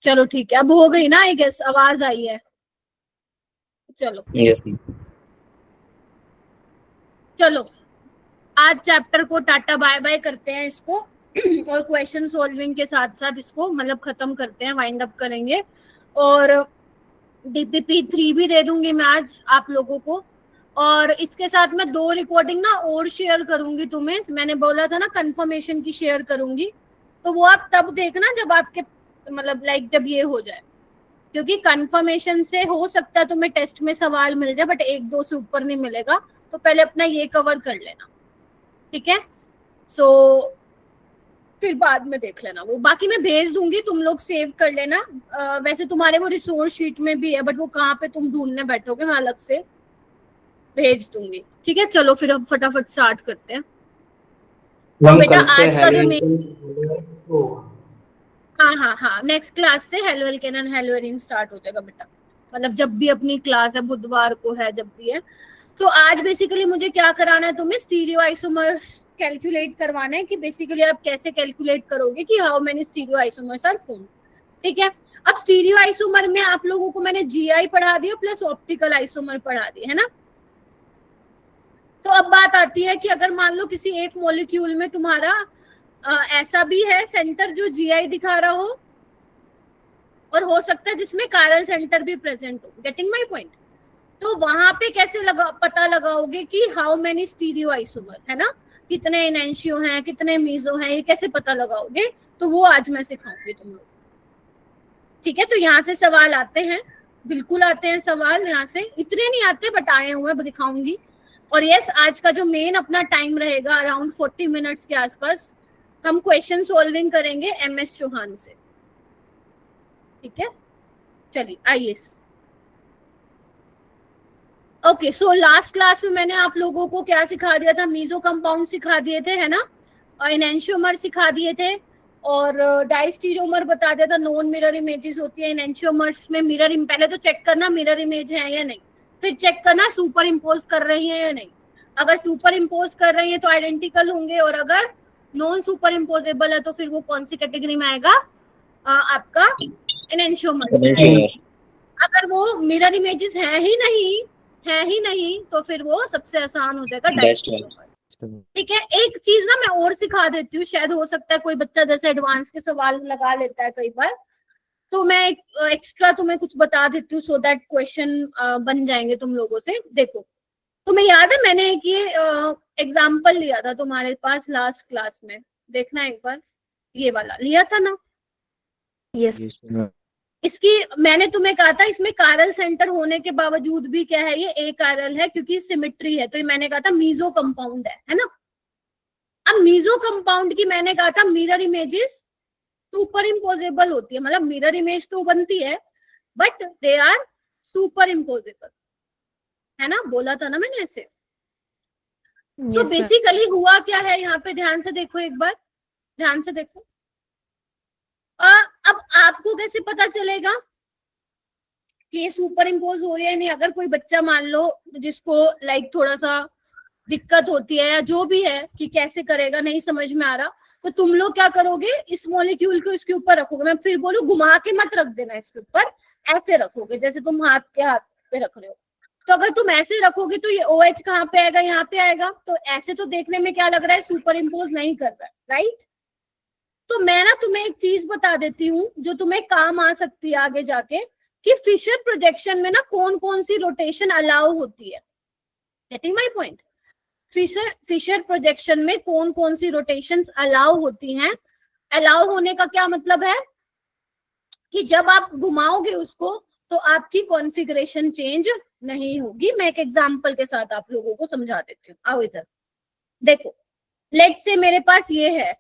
चलो ठीक है, अब हो गई ना आई गेस, आवाज आई है। चलो चलो आज चैप्टर को टाटा बाय बाय करते हैं इसको और क्वेश्चन सॉल्विंग के साथ साथ इसको मतलब खत्म करते हैं, वाइंड अप करेंगे। और DPP 3 भी दे दूंगी मैं आज आप लोगों को। और इसके साथ मैं 2 रिकॉर्डिंग ना और शेयर करूंगी तुम्हें, मैंने बोला था ना कंफर्मेशन की शेयर करूंगी, तो वो आप तब देखना जब आपके मतलब लाइक जब ये हो जाए, क्योंकि कंफर्मेशन से हो सकता है तुम्हें टेस्ट में सवाल मिल जाए बट 1-2 से ऊपर नहीं मिलेगा, तो पहले अपना ये कवर कर लेना, ठीक है। सो फिर बाद में देख लेना, वो बाकी मैं भेज दूंगी, तुम लोग सेव कर लेना। वैसे तुम्हारे वो रिसोर्स शीट में भी है बट वो कहाँ पे तुम ढूंढने बैठोगे, मैं अलग से भेज दूंगी, ठीक है। चलो फिर अब फटाफट स्टार्ट करते हैं। तो बेटा आज का जो हाँ नेक्स्ट क्लास से halo alkane and hello arene start हो जाएगा बेटा, मतलब जब भी अपनी क्लास है, बुधवार को है, जब भी है। तो आज बेसिकली मुझे क्या कराना है, तुम्हें स्टीरियो आइसोमर्स कैलकुलेट करवाना है कि बेसिकली आप कैसे कैलकुलेट करोगे कि how many stereo isomers are formed, ठीक है। अब स्टीरियो आइसोमर में आप लोगों को मैंने GI पढ़ा दिया प्लस ऑप्टिकल आइसोमर पढ़ा दिए, है ना। तो अब बात आती है कि अगर मान लो किसी एक मॉलिक्यूल में तुम्हारा ऐसा भी है सेंटर जो GI दिखा रहा हो, और हो सकता है जिसमें कायरल सेंटर भी प्रेजेंट हो, गेटिंग माय पॉइंट। तो वहां पे कैसे पता लगाओगे कि हाउ मेनी स्टीरियो आइसोमर, है ना, कितने एनेंशियो हैं, कितने मीजो हैं, ये कैसे पता लगाओगे, तो वो आज मैं सिखाऊंगी तुम लोग, ठीक है। तो यहाँ से सवाल आते हैं, बिल्कुल आते हैं सवाल, यहाँ से इतने नहीं आते बट आए हुए हैं, दिखाऊंगी। और यस, आज का जो मेन अपना टाइम रहेगा अराउंड 40 मिनट्स के आसपास, हम क्वेश्चन सॉल्विंग करेंगे MS चौहान से, ठीक है। चलिए आइए। ओके, सो लास्ट क्लास में मैंने आप लोगों को क्या सिखा दिया था, मीजो कंपाउंड सिखा दिए थे, है ना, और एनेंशियोमर सिखा दिए थे, और डाइस्टीरियोमर बता दिया था, नॉन मिरर इमेजेस होती है एनेंशियोमर्स में। मिरर पहले तो चेक करना मिरर इमेज है या नहीं, फिर चेक करना सुपर इम्पोज कर रही है या नहीं। अगर सुपर इम्पोज कर रही है तो आइडेंटिकल होंगे, और अगर नॉन सुपर इम्पोजेबल है तो फिर वो कौन सी कैटेगरी में आएगा, आपका एनेंशियोमर। अगर वो मिरर इमेजेस है ही नहीं तो फिर वो सबसे आसान हो जाएगा डाइस्टीरियोमर, ठीक है। एक चीज ना मैं और सिखा देती हूँ, शायद हो सकता है कोई बच्चा जैसे एडवांस के सवाल लगा लेता है कई बार, तो मैं एक्स्ट्रा तुम्हें कुछ बता देती हूँ सो दैट क्वेश्चन बन जाएंगे तुम लोगों से। देखो, तुम्हें याद है मैंने एक ये एग्जाम्पल लिया था तुम्हारे पास लास्ट क्लास में, देखना एक बार, ये वाला लिया था ना। यस इसकी मैंने तुम्हें कहा था इसमें कायरल सेंटर होने के बावजूद भी क्या है, ये ए कायरल है क्योंकि सिमेट्री है, तो ये मैंने कहा था मीजो कंपाउंड है ना। अब मीजो कंपाउंड की मैंने कहा था मिरर इमेजेस सुपर इम्पोजेबल होती है, मतलब मिरर इमेज तो बनती है but they are superimposable, है ना, बोला था ना मैंने ऐसे। सो बेसिकली हुआ क्या है यहाँ पे, ध्यान से देखो एक बार, ध्यान से देखो। अब आपको कैसे पता चलेगा कि ये सुपर इम्पोज हो रही है नहीं। अगर कोई बच्चा मान लो जिसको लाइक थोड़ा सा दिक्कत होती है या जो भी है कि कैसे करेगा, नहीं समझ में आ रहा, तो तुम लोग क्या करोगे, इस मॉलिक्यूल को इसके ऊपर रखोगे, मैं फिर बोलूं घुमा के मत रख देना इसके ऊपर, ऐसे रखोगे जैसे तुम हाथ पे रख रहे हो। तो अगर तुम ऐसे रखोगे तो ये OH कहाँ पे आएगा, यहाँ पे आएगा, तो ऐसे तो देखने में क्या लग रहा है, सुपर इम्पोज नहीं कर रहा है, राइट। तो मैं ना तुम्हें एक चीज बता देती हूँ जो तुम्हें काम आ सकती है आगे जाके, कि फिशर प्रोजेक्शन में ना कौन कौन सी रोटेशन अलाउ होती है, getting my point. Fischer projection में कौन कौन सी रोटेशंस अलाउ होती हैं। अलाउ होने का क्या मतलब है कि जब आप घुमाओगे उसको तो आपकी कॉन्फ़िगरेशन चेंज नहीं होगी। मैं एक एग्जांपल के साथ आप लोगों को समझा देती हूँ, आओ इधर देखो। लेट्स से मेरे पास ये है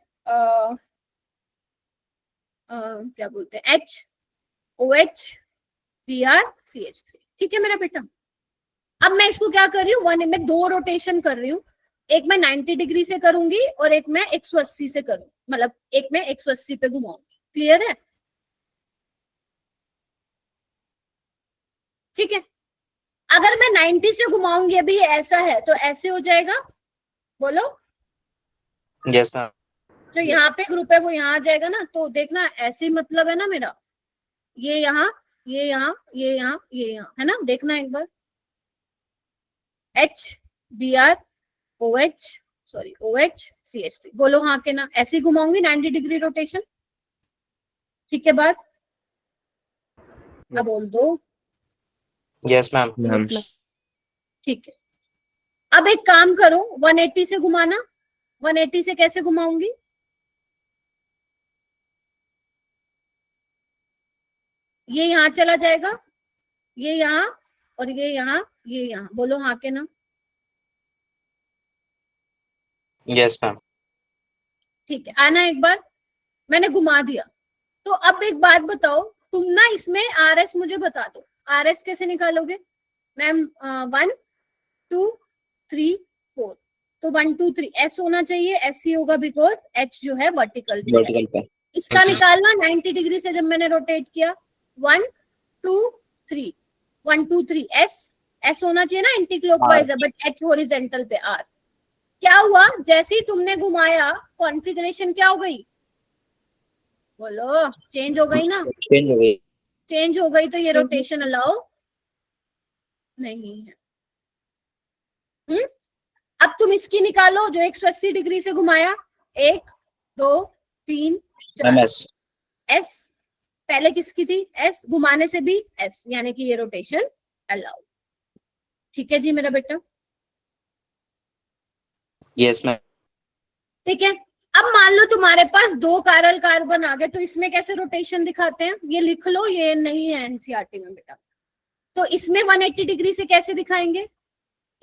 क्या बोलते हैं, HOH Br CH3, ठीक है मेरा बेटा। अब मैं इसको क्या कर रही हूँ, मैं 2 रोटेशन कर रही हूँ, एक मैं 90 डिग्री से करूंगी और एक मैं 180 से करूंगी, मतलब एक मैं 180 पे घुमाऊंगी, क्लियर है, ठीक है। अगर मैं 90 से घुमाऊंगी, अभी ऐसा है तो ऐसे हो जाएगा, बोलो यस मैम। जो यहाँ पे ग्रुप है वो यहाँ आ जाएगा ना, तो देखना ऐसे ही मतलब है ना मेरा, ये यहाँ, ये यहाँ, ये यहाँ, ये यहाँ, है ना? देखना एक बार, HBr OH, sorry OH CH3, बोलो हाँ के ना? ऐसे घुमाऊंगी 90 डिग्री रोटेशन, ठीक है बात? अब बोल दो। Yes ma'am. ठीक है, अब एक काम करो, 180 से घुमाना। 180 से कैसे घुमाऊंगी? ये यहाँ चला जाएगा, ये यहाँ, और ये यहाँ, ये यहाँ, बोलो हाँ के ना? Yes ma'am. ठीक है, आना एक बार, मैंने घुमा दिया। तो अब एक बात बताओ, तुम ना इसमें RS मुझे बता दो, RS कैसे निकालोगे? मैम 1 2 3 4, तो 1 2 3 S होना चाहिए, SC होगा बिकॉज H जो है वर्टिकल पे। इसका निकालना 90 डिग्री से, जब मैंने रोटेट किया 1 2 3 1 2 3 S होना चाहिए ना, एंटी क्लॉकवाइज है, बट H हॉरिजॉन्टल पे R। क्या हुआ, जैसे ही तुमने घुमाया कॉन्फ़िगरेशन क्या हो गई? बोलो, चेंज हो गई ना? चेंज हो गई, तो ये रोटेशन अलाउ नहीं है। अब तुम इसकी निकालो, जो 180 डिग्री से घुमाया, 1 2 3 4 S, पहले किसकी थी? S, घुमाने से भी S, यानी कि ये रोटेशन अलाउ। ठीक है जी मेरा बेटा? Yes ma'am. ठीक है, अब मान लो तुम्हारे पास 2 कायरल कार्बन आ गए, तो इसमें कैसे रोटेशन दिखाते हैं? ये लिख लो, ये नहीं है एनसीईआरटी में बेटा। तो इसमें 180 डिग्री से कैसे दिखाएंगे?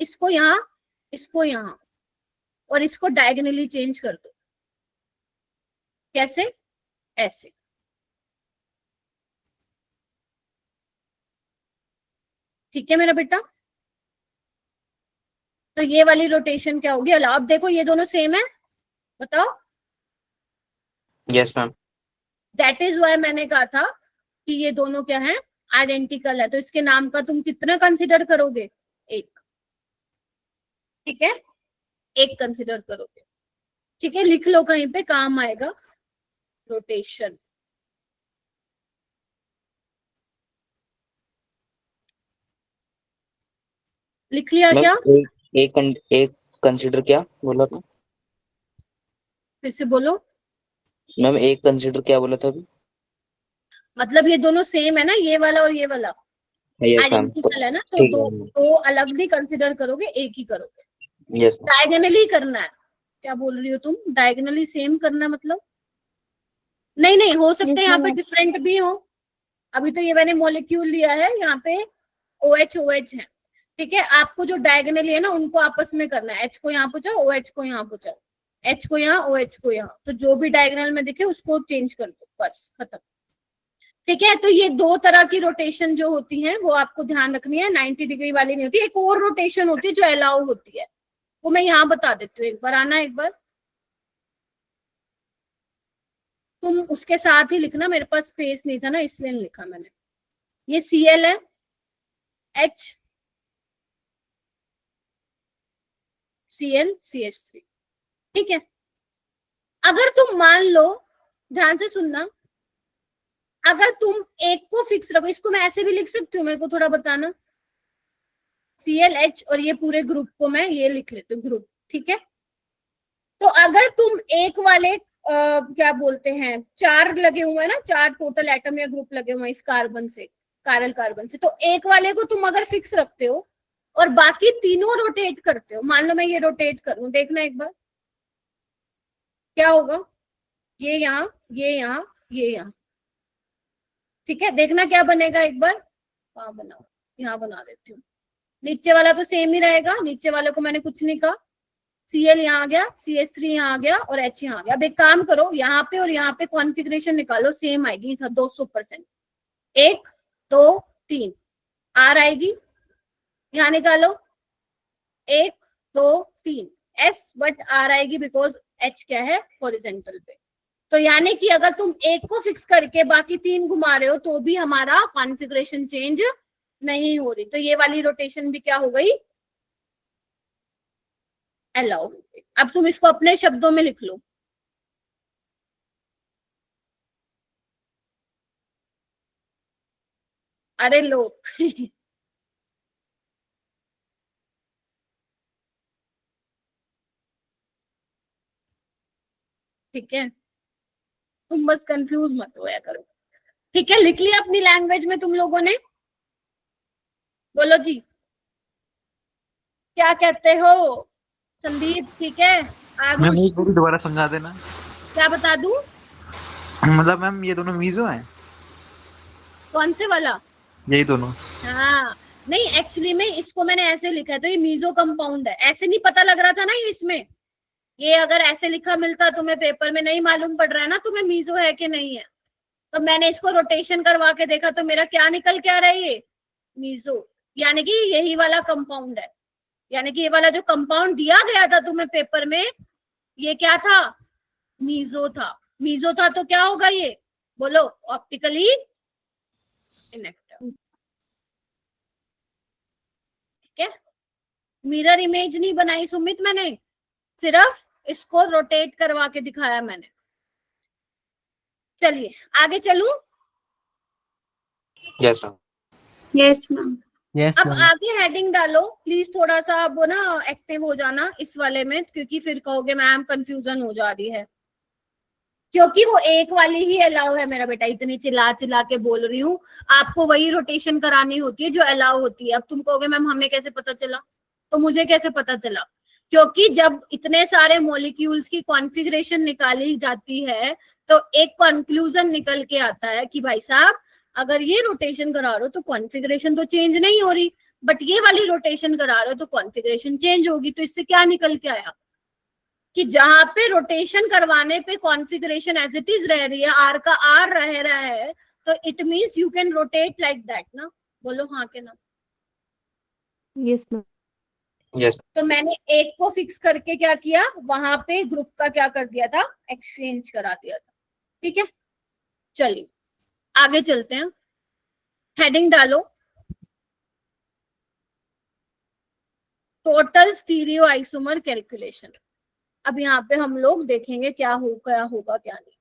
इसको यहाँ, इसको यहाँ, और इसको डायगोनली चेंज कर दो। कैसे? ऐसे। ठीक है मेरा बेटा? तो ये वाली रोटेशन क्या होगी? अब देखो ये दोनों सेम है, बताओ। Yes ma'am. That is why मैंने कहा था कि ये दोनों क्या है? आइडेंटिकल है। तो इसके नाम का तुम कितना कंसिडर करोगे? 1। ठीक है, 1 कंसिडर करोगे। ठीक है, लिख लो कहीं पे, काम आएगा रोटेशन। लिख लिया क्या? एक कंसीडर क्या बोला था? फिर से बोलो मैम, एक कंसीडर क्या बोला था अभी? मतलब ये दोनों सेम है ना, ये वाला और ये वाला आइडेंटिकल है ना, तो दो अलग नहीं कंसिडर करोगे, एक ही करोगे। यस। डायगोनली करना है। क्या बोल रही हो तुम? डायगोनली सेम करना मतलब? नहीं नहीं, हो सकता है यहाँ पे डिफरेंट भी हो। अभी तो ये मैंने मॉलिक्यूल लिया है, यहाँ पे OH OH है। ठीक है, आपको जो डायगोनली है ना, उनको आपस में करना है। H को यहाँ पहुंचाओ, OH को यहाँ पहुंचाओ, H को यहाँ, OH को यहाँ, तो जो भी डायगोनल में दिखे उसको चेंज कर दो, बस खत्म। ठीक है, तो ये 2 तरह की रोटेशन जो होती है वो आपको ध्यान रखनी है, 90 डिग्री वाली नहीं होती। एक और रोटेशन होती है जो अलाउ होती है, वो मैं यहाँ बता देती हूँ। एक बार आना, एक बार तुम उसके साथ ही लिखना, मेरे पास स्पेस नहीं था ना इसलिए नहीं लिखा मैंने। ये Cl है, H Cl CH3। ठीक है, अगर तुम मान लो, ध्यान से सुनना, अगर तुम एक को फिक्स रखो, इसको मैं ऐसे भी लिख सकती हूँ, मेरे को थोड़ा बताना। ClH और ये पूरे ग्रुप को मैं ये लिख लेती हूँ ग्रुप। ठीक है, तो अगर तुम एक वाले क्या बोलते हैं, 4 लगे हुए हैं ना, 4 टोटल एटम या ग्रुप लगे हुए हैं इस कार्बन से, कायरल कार्बन से, तो एक वाले को तुम अगर फिक्स रखते हो और बाकी तीनों रोटेट करते हो, मान लो मैं ये रोटेट करूं, देखना एक बार क्या होगा। ये यहाँ, ये यहाँ, ये यहाँ। ठीक है, देखना क्या बनेगा एक बार। कहाँ बनाओ? यहाँ बना देती हूँ। नीचे वाला तो सेम ही रहेगा, नीचे वाले को मैंने कुछ नहीं कहा। Cl यहाँ आ गया, CH3 यहाँ आ गया, और H यहाँ आ गया। अब एक काम करो, यहाँ पे और यहाँ पे कॉन्फ़िगरेशन निकालो, सेम आएगी 200%। 1 2 3 R आएगी, यहाँ निकालो 1 2 3 S, बट R आएगी बिकॉज H क्या है? हॉरिजॉन्टल पे। तो यानी कि अगर तुम एक को फिक्स करके बाकी 3 घुमा रहे हो तो भी हमारा कॉन्फ़िगरेशन चेंज नहीं हो रही, तो ये वाली रोटेशन भी क्या हो गई? अलाउ। अब तुम इसको अपने शब्दों में लिख लो। अरे लो ठीक है, तुम बस कंफ्यूज मत होया करो। ठीक है, लिख लिया अपनी लैंग्वेज में तुम लोगों ने? बोलो जी, क्या कहते हो संदीप? ठीक है, मैम आरुष एक बार दोबारा समझा देना। क्या बता दूं? मतलब मैम ये दोनों मीजो हैं? कौन से वाला? यही दोनों? हाँ, नहीं एक्चुअली में इसको मैंने ऐसे लिखा है, तो ये मीजो कंपाउंड है। ऐसे नहीं पता लग रहा था ना ये इसमें, ये अगर ऐसे लिखा मिलता तुम्हें पेपर में, नहीं मालूम पड़ रहा है ना तुम्हें मीजो है कि नहीं है, तो मैंने इसको रोटेशन करवा के देखा तो मेरा क्या निकल के आ रहा है, ये मीजो, यानी कि यही वाला कंपाउंड है। यानी कि ये वाला जो कंपाउंड दिया गया था तुम्हें पेपर में, ये क्या था? मीजो था। मीजो था तो क्या होगा ये? बोलो, ऑप्टिकली इनेक्टिव। ठीक है, मिरर इमेज नहीं बनाई सुमित मैंने, सिर्फ इसको रोटेट करवा के दिखाया मैंने। चलिए आगे चलूं? Yes ma'am. Yes ma'am. Yes अब मैम। आगे हेडिंग डालो प्लीज, थोड़ा सा वो ना एक्टिव हो जाना इस वाले में, क्योंकि फिर कहोगे मैम कंफ्यूजन हो जा रही है, क्योंकि वो एक वाली ही अलाउ है मेरा बेटा। इतनी चिल्ला चिल्ला के बोल रही हूँ, आपको वही रोटेशन करानी होती है जो अलाउ होती है। अब तुम कहोगे मैम हमें कैसे पता चला, तो मुझे कैसे पता चला? क्योंकि जब इतने सारे मॉलिक्यूल्स की कॉन्फ़िगरेशन निकाली जाती है तो एक कंक्लूजन निकल के आता है कि भाई साहब अगर ये रोटेशन करा रहे हो तो कॉन्फ़िगरेशन तो चेंज नहीं हो रही, बट ये वाली रोटेशन करा रहे हो तो कॉन्फ़िगरेशन चेंज होगी। तो इससे क्या निकल के आया कि जहां पे रोटेशन करवाने पे कॉन्फ़िगरेशन एज इट इज रह रही है, आर का आर रह रहा है, तो it means you can rotate like that ना। बोलो हाँ के ना? Yes ma'am. यस। तो मैंने एक को फिक्स करके क्या किया, वहां पे ग्रुप का क्या कर दिया था, एक्सचेंज करा दिया था। ठीक है, चलिए आगे चलते हैं। हेडिंग डालो, टोटल स्टीरियो आइसोमर कैलकुलेशन। अब यहाँ पे हम लोग देखेंगे क्या होगा क्या नहीं।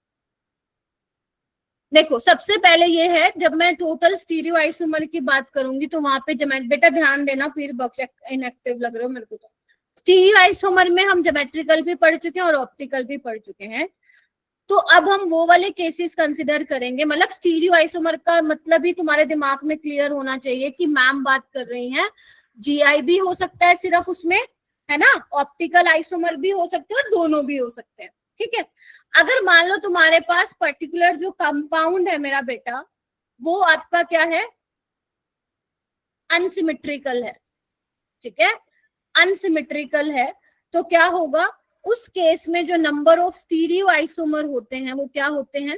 देखो सबसे पहले ये है, जब मैं टोटल स्टीरियो आइसोमर की बात करूंगी तो वहां पे बेटा ध्यान देना, फिर बक्स इनएक्टिव लग रहे हो मेरे को। तो स्टीरियो आइसोमर में हम ज्योमेट्रिकल भी पढ़ चुके हैं और ऑप्टिकल भी पढ़ चुके हैं। तो अब हम वो वाले केसेस कंसिडर करेंगे, मतलब स्टीरियो आइसोमर का मतलब ही तुम्हारे दिमाग में क्लियर होना चाहिए कि मैम बात कर रही हैं जीआई भी हो सकता है सिर्फ उसमें, है ना, ऑप्टिकल आइसोमर भी हो सकते हैं और दोनों भी हो सकते हैं। ठीक है, अगर मान लो तुम्हारे पास पर्टिकुलर जो कंपाउंड है मेरा बेटा, वो आपका क्या है, अनसिमेट्रिकल है। ठीक है, अनसिमेट्रिकल है, तो क्या होगा उस केस में, जो नंबर ऑफ स्टीरियो आइसोमर होते हैं वो क्या होते हैं?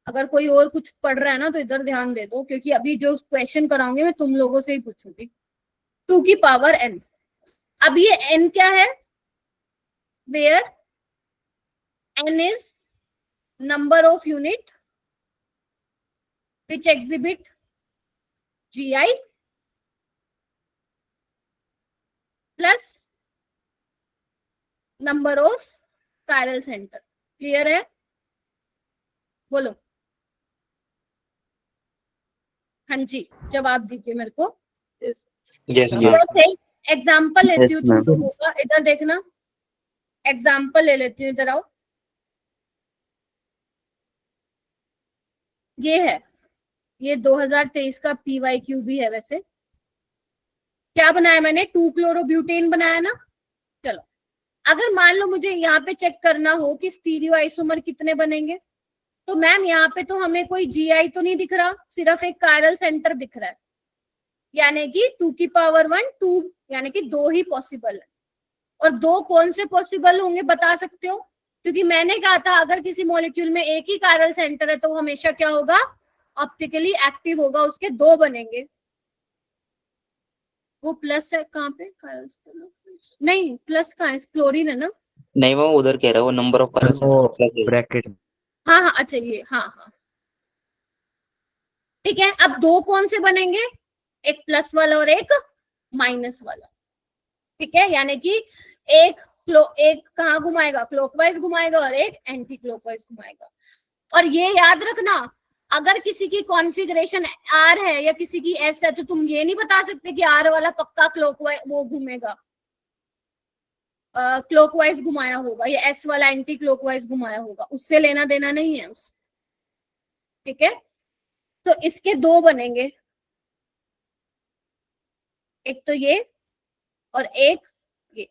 अगर कोई और कुछ पढ़ रहा है ना तो इधर ध्यान दे दो, क्योंकि अभी जो क्वेश्चन कराऊंगी मैं तुम लोगों से ही पूछूंगी। 2 की पावर n। अब ये n क्या है, where n is number of unit which exhibit GI plus number of chiral center. Clear है? बोलो हाँ जी, जवाब दीजिए मेरे को। यस एग्जाम्पल लेती हूँ Yes, तुम ma'am. लोगों का, इधर देखना, एग्जाम्पल ले लेती हूँ, इधर आओ। ये है, ये 2023 का PYQ भी है। वैसे क्या बनाया मैंने, 2 क्लोरोब्यूटेन बनाया ना। चलो अगर मान लो मुझे यहाँ पे चेक करना हो कि स्टीरियो आइसोमर कितने बनेंगे, तो मैम यहाँ पे तो हमें कोई GI तो नहीं दिख रहा, सिर्फ एक कायरल सेंटर दिख रहा है, यानी कि 2 की पावर 1 2, यानी कि 2 ही पॉसिबल है। और 2 कौन से पॉसिबल होंगे बता सकते हो? क्योंकि मैंने कहा था अगर किसी मॉलिक्यूल में एक ही कायरल सेंटर है तो हमेशा क्या होगा, ऑप्टिकली एक्टिव होगा, उसके 2 बनेंगे। वो प्लस है कहाँ पे, नहीं प्लस कहाँ है, क्लोरीन है ना। नहीं मैम, उधर कह रहा है वो नंबर ऑफ कलर्स ब्रैकेट। हाँ हाँ अच्छा ये हाँ हाँ ठीक है। अब 2 कौन से बनेंगे, एक प्लस वाला और एक माइनस वाला। ठीक है, यानी कि एक कहाँ घुमाएगा, क्लॉकवाइज घुमाएगा और एक एंटी क्लॉकवाइज घुमाएगा। और ये याद रखना, अगर किसी की कॉन्फ़िगरेशन आर है या किसी की एस है तो तुम ये नहीं बता सकते कि आर वाला पक्का क्लॉकवाइज वो घूमेगा, क्लॉकवाइज घुमाया होगा, या एस वाला एंटी क्लॉकवाइज घुमाया होगा, उससे लेना देना नहीं है उस। ठीक है, तो इसके दो बनेंगे, एक तो ये और एक ये।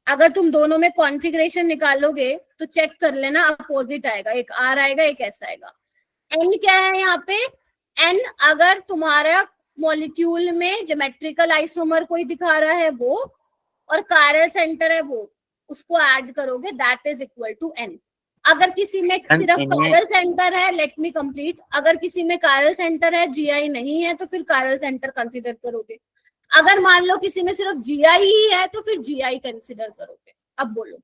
अगर तुम दोनों में कॉन्फ़िगरेशन निकालोगे तो चेक कर लेना, अपोजिट आएगा, एक आर आएगा एक एस आएगा। एन क्या है यहाँ पे, एन अगर तुम्हारा मॉलिक्यूल में ज्योमेट्रिकल आइसोमर कोई दिखा रहा है वो, और कायरल सेंटर है वो, उसको ऐड करोगे, that is equal to n. अगर किसी में सिर्फ कायरल सेंटर है, लेट मी कंप्लीट, अगर किसी में कायरल सेंटर है जीआई नहीं है तो फिर कायरल सेंटर कंसीडर करोगे। अगर मान लो किसी में सिर्फ जीआई ही है तो फिर जीआई कंसीडर करोगे। अब बोलो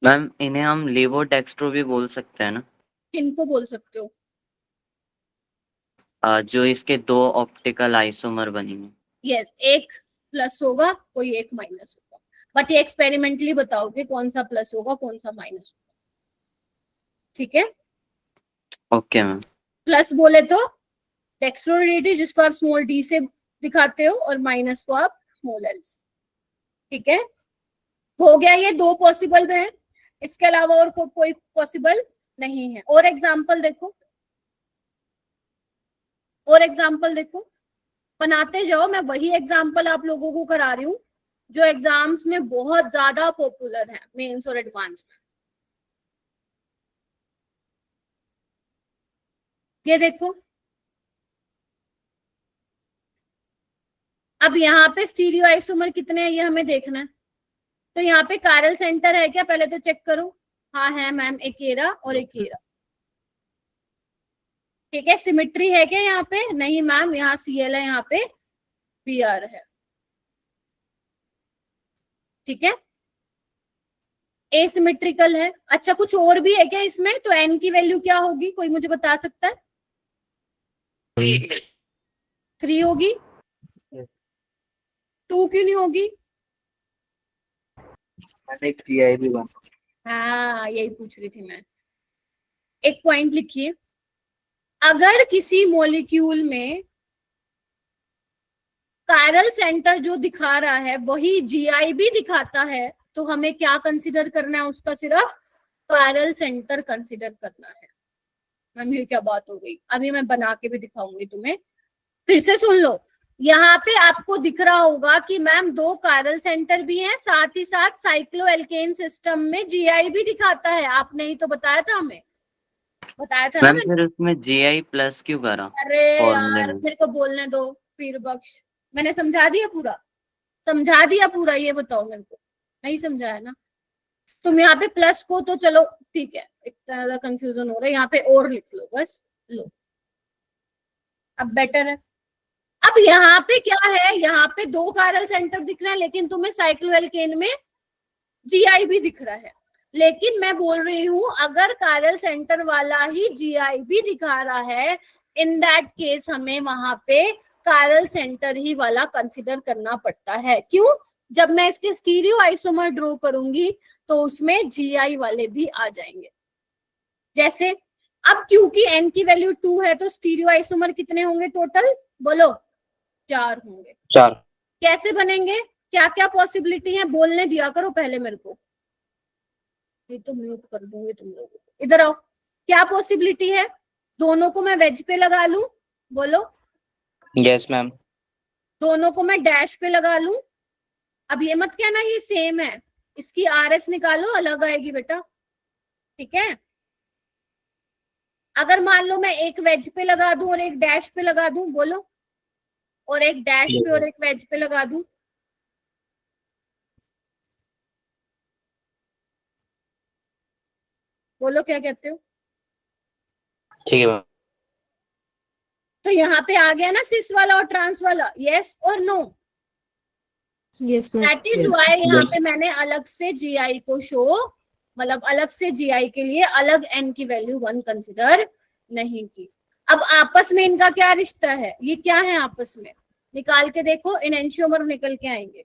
मैम, इन्हें हम लीवो डेक्स्ट्रो भी बोल सकते हैं ना? किनको बोल सकते हो? जो इसके दो ऑप्टिकल आइसोमर बनेंगे। यस, एक प्लस होगा कोई एक माइनस होगा, बट ये एक्सपेरिमेंटली बताओगे कौन सा प्लस होगा कौन सा माइनस होगा। ठीक है, ओके मैम। प्लस बोले तो डेक्स्ट्रोरिटी जिसको आप स्मॉल डी से दिखाते हो, और माइनस को आप स्मॉल एल से। ठीक है, हो गया, ये दो पॉसिबल है, इसके अलावा और कोई पॉसिबल नहीं है। और एग्जांपल देखो, और एग्जांपल देखो, बनाते जाओ, मैं वही एग्जांपल आप लोगों को करा रही हूँ जो एग्जाम्स में बहुत ज्यादा पॉपुलर है, मेंस और एडवांस में। ये देखो, अब यहाँ पे स्टीरियो आइसोमर कितने हैं ये हमें देखना है। तो यहाँ पे कायरल सेंटर है क्या, पहले तो चेक करो। हाँ है मैम, एक येरा और एक येरा। ठीक है, सिमेट्री है क्या यहाँ पे? नहीं मैम, यहाँ सीएल है, यहाँ पे पीआर है। ठीक है, एसिमेट्रिकल है। अच्छा, कुछ और भी है क्या इसमें? तो एन की वैल्यू क्या होगी, कोई मुझे बता सकता है? 3 होगी। 2 क्यों नहीं होगी? एक जीआई भी बन। हाँ, यही पूछ रही थी मैं। एक पॉइंट लिखिए, अगर किसी मॉलिक्यूल में कायरल सेंटर जो दिखा रहा है वही जीआई भी दिखाता है तो हमें क्या कंसीडर करना है? उसका सिर्फ कायरल सेंटर कंसीडर करना है। मैम ये क्या बात हो गई? अभी मैं बना के भी दिखाऊंगी तुम्हें, फिर से सुन लो। यहाँ पे आपको दिख रहा होगा कि मैम 2 कायरल सेंटर भी हैं, साथ ही साथ साइक्लोएल्केन सिस्टम में जीआई भी दिखाता है। आपने ही तो बताया था, हमें बताया था ना मैम, फिर उसमें जीआई प्लस क्यों करा? अरे यार, मेरे को बोलने दो, पीर बख्श। मैंने समझा दिया पूरा, समझा दिया पूरा, ये बताओ मेरे को, नहीं समझाया ना? तुम यहाँ पे प्लस को तो चलो ठीक है, इतना ज्यादा कंफ्यूजन हो रहा है, यहाँ पे और लिख लो बस, लो अब बेटर है। अब यहाँ पे क्या है, यहाँ पे 2 कायरल सेंटर दिख रहे हैं लेकिन तुम्हें साइक्लोएल्केन में जीआई भी दिख रहा है। लेकिन मैं बोल रही हूँ अगर कायरल सेंटर वाला ही जीआई भी दिखा रहा है, इन दैट केस हमें वहां पे कायरल सेंटर ही वाला कंसिडर करना पड़ता है। क्यों? जब मैं इसके स्टीरियो आइसोमर ड्रॉ करूंगी तो उसमें जीआई वाले भी आ जाएंगे। जैसे अब क्योंकि एन की वैल्यू 2 है तो स्टीरियो आइसोमर कितने होंगे टोटल? बोलो, 4 होंगे। 4। कैसे बनेंगे? क्या क्या पॉसिबिलिटी है बोलने दिया करो पहले मेरे को, ये तो म्यूट कर दूंगी तुम लोगों को। इधर आओ, क्या पॉसिबिलिटी है? दोनों को मैं वेज पे लगा लूं, बोलो। Yes ma'am. दोनों को मैं डैश पे लगा लूं। अब ये मत कहना ये सेम है, इसकी आरएस निकालो, अलग आएगी बेटा। ठीक है, अगर मान लो मैं एक वेज पे लगा दूं और एक डैश पे लगा दूं, बोलो, और एक डैश पे और एक वेज पे लगा दूं, बोलो क्या कहते हो? ठीक है मैम। तो यहाँ पे आ गया ना सिस वाला और ट्रांस वाला, यस और no? Yes, ma'am. That is why यहाँ पे मैंने अलग से जीआई को शो, मतलब अलग से जीआई के लिए अलग एन की वैल्यू 1 कंसिडर नहीं की। अब आपस में इनका क्या रिश्ता है, ये क्या है आपस में, निकाल के देखो, एनेंशियोमर निकल के आएंगे।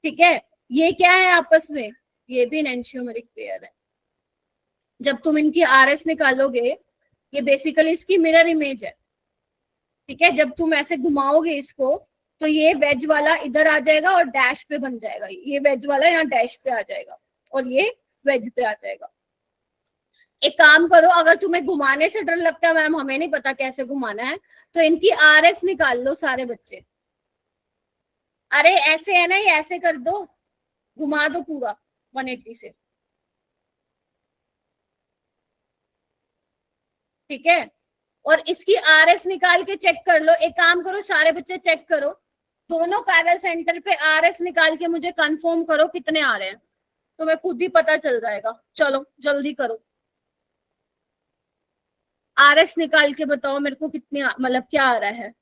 ठीक है, ये क्या है आपस में? ये भी एनेंशियोमेरिक पेयर है। जब तुम इनकी RS निकालोगे, ये बेसिकली इसकी मिरर इमेज है, ठीक है। जब तुम ऐसे घुमाओगे इसको तो ये वेज वाला इधर आ जाएगा और डैश पे बन जाएगा, ये वेज वाला यहाँ डैश पे आ जाएगा और ये वेज पे आ जाएगा। एक काम करो, अगर तुम्हें घुमाने से डर लगता है मैम हमें नहीं पता कैसे घुमाना है, तो इनकी RS निकाल लो सारे बच्चे। अरे ऐसे है ना, ये ऐसे कर दो, घुमा दो पूरा 180 से, ठीक है। और इसकी RS निकाल के चेक कर लो। एक काम करो, सारे बच्चे चेक करो, दोनों कायरल सेंटर पे RS निकाल के मुझे कंफर्म करो कितने आ रहे हैं, तुम्हें खुद ही पता चल जाएगा। चलो जल्दी करो, RS निकाल के बताओ मेरे को कितने मतलब क्या आ रहा है।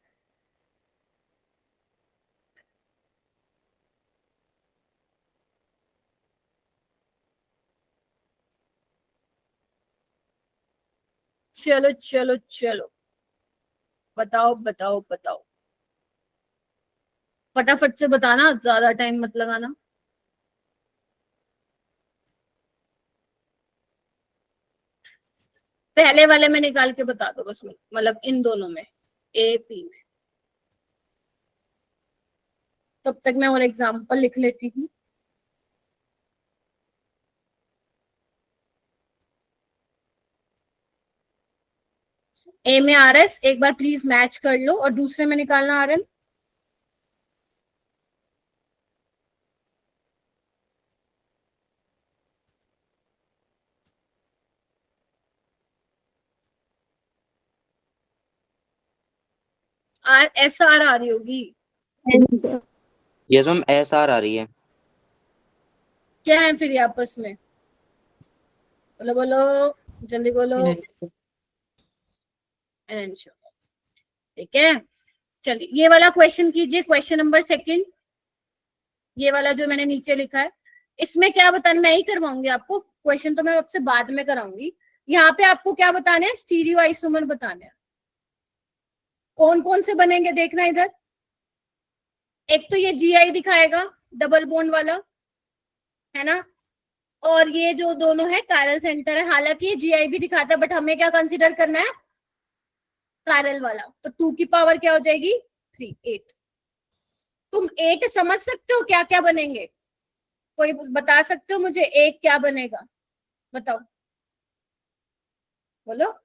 चलो चलो चलो, बताओ बताओ बताओ, फटाफट से बताना, ज्यादा टाइम मत लगाना। पहले वाले में निकाल के बता दो बस, मतलब इन दोनों में, AP में। तब तक मैं और एग्जांपल लिख लेती हूँ। A में RS एक बार प्लीज मैच कर लो और दूसरे में निकालना RN। SR आ रही होगी। यस मैम, SR आ रही है। क्या है फिर ये आपस में, बोलो बोलो जल्दी बोलो। ठीक है, चलिए ये वाला क्वेश्चन कीजिए, क्वेश्चन नंबर 2। ये वाला जो मैंने नीचे लिखा है, इसमें क्या बताना, मैं ही करवाऊंगी आपको क्वेश्चन, तो मैं आपसे बाद में कराऊंगी। यहाँ पे आपको क्या बताने हैं, स्टीरियो आइसोमर बताने हैं। कौन कौन से बनेंगे देखना इधर। एक तो ये GI दिखाएगा, डबल बॉन्ड वाला, है ना। और ये जो दोनों है कायरल सेंटर है, हालांकि ये GI भी दिखाता है, बट हमें क्या कंसीडर करना है, कायरल वाला। तो 2 की पावर क्या हो जाएगी 3, 8। तुम 8 समझ सकते हो क्या क्या बनेंगे, कोई बता सकते हो मुझे एक क्या बनेगा, बताओ बोलो।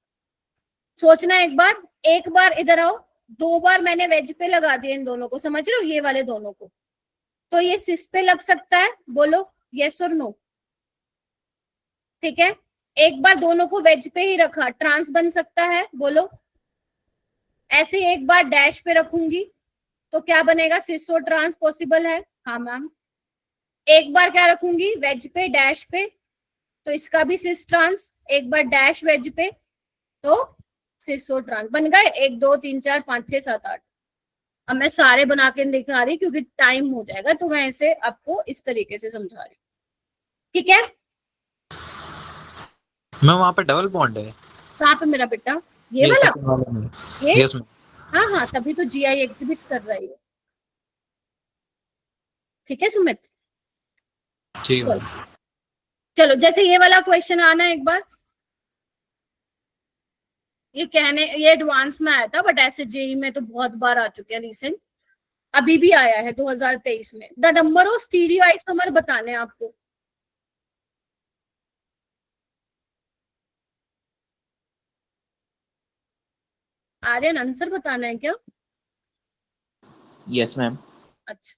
सोचना एक बार इधर आओ, 2 बार मैंने वेज पे लगा दिया इन दोनों को, समझ रहे हो, ये वाले दोनों को। तो ये सिस पे लग सकता है, बोलो यस और नो, ठीक है। एक बार दोनों को वेज पे ही रखा, ट्रांस बन सकता है, बोलो। ऐसे एक बार डैश पे रखूंगी तो क्या बनेगा, सिस और ट्रांस पॉसिबल है, हाँ मैम। एक बार क्या रखूंगी, वेज पे डैश पे, तो इसका भी सिस ट्रांस। एक बार डैश वेज पे तो सिस और ट्रांस बन गए। 1 2 3 4 5 6 7 8। अब मैं सारे बना के दिखा रही क्योंकि टाइम हो जाएगा, तो मैं इसे आपको इस तरीके से समझा रही, ठीक है। मैं वहाँ पे डबल बॉन्ड है। कहाँ पे मेरा बेटा, ये वाला, ये यस मैम। हाँ हाँ, तभी तो GI एग्जिबिट कर रही है, ठीक है सुमित। ठीक है। चलो जैसे ये वाला क्वेश्चन आना एक बार, ये एडवांस में आया था, बट ऐसे JEE में तो बहुत बार आ चुके हैं रिसेंट, अभी भी आया है 2023 में। The number of stereo isomer बताने हैं आपको। आर्यन आंसर बताना है क्या? Yes ma'am. अच्छा,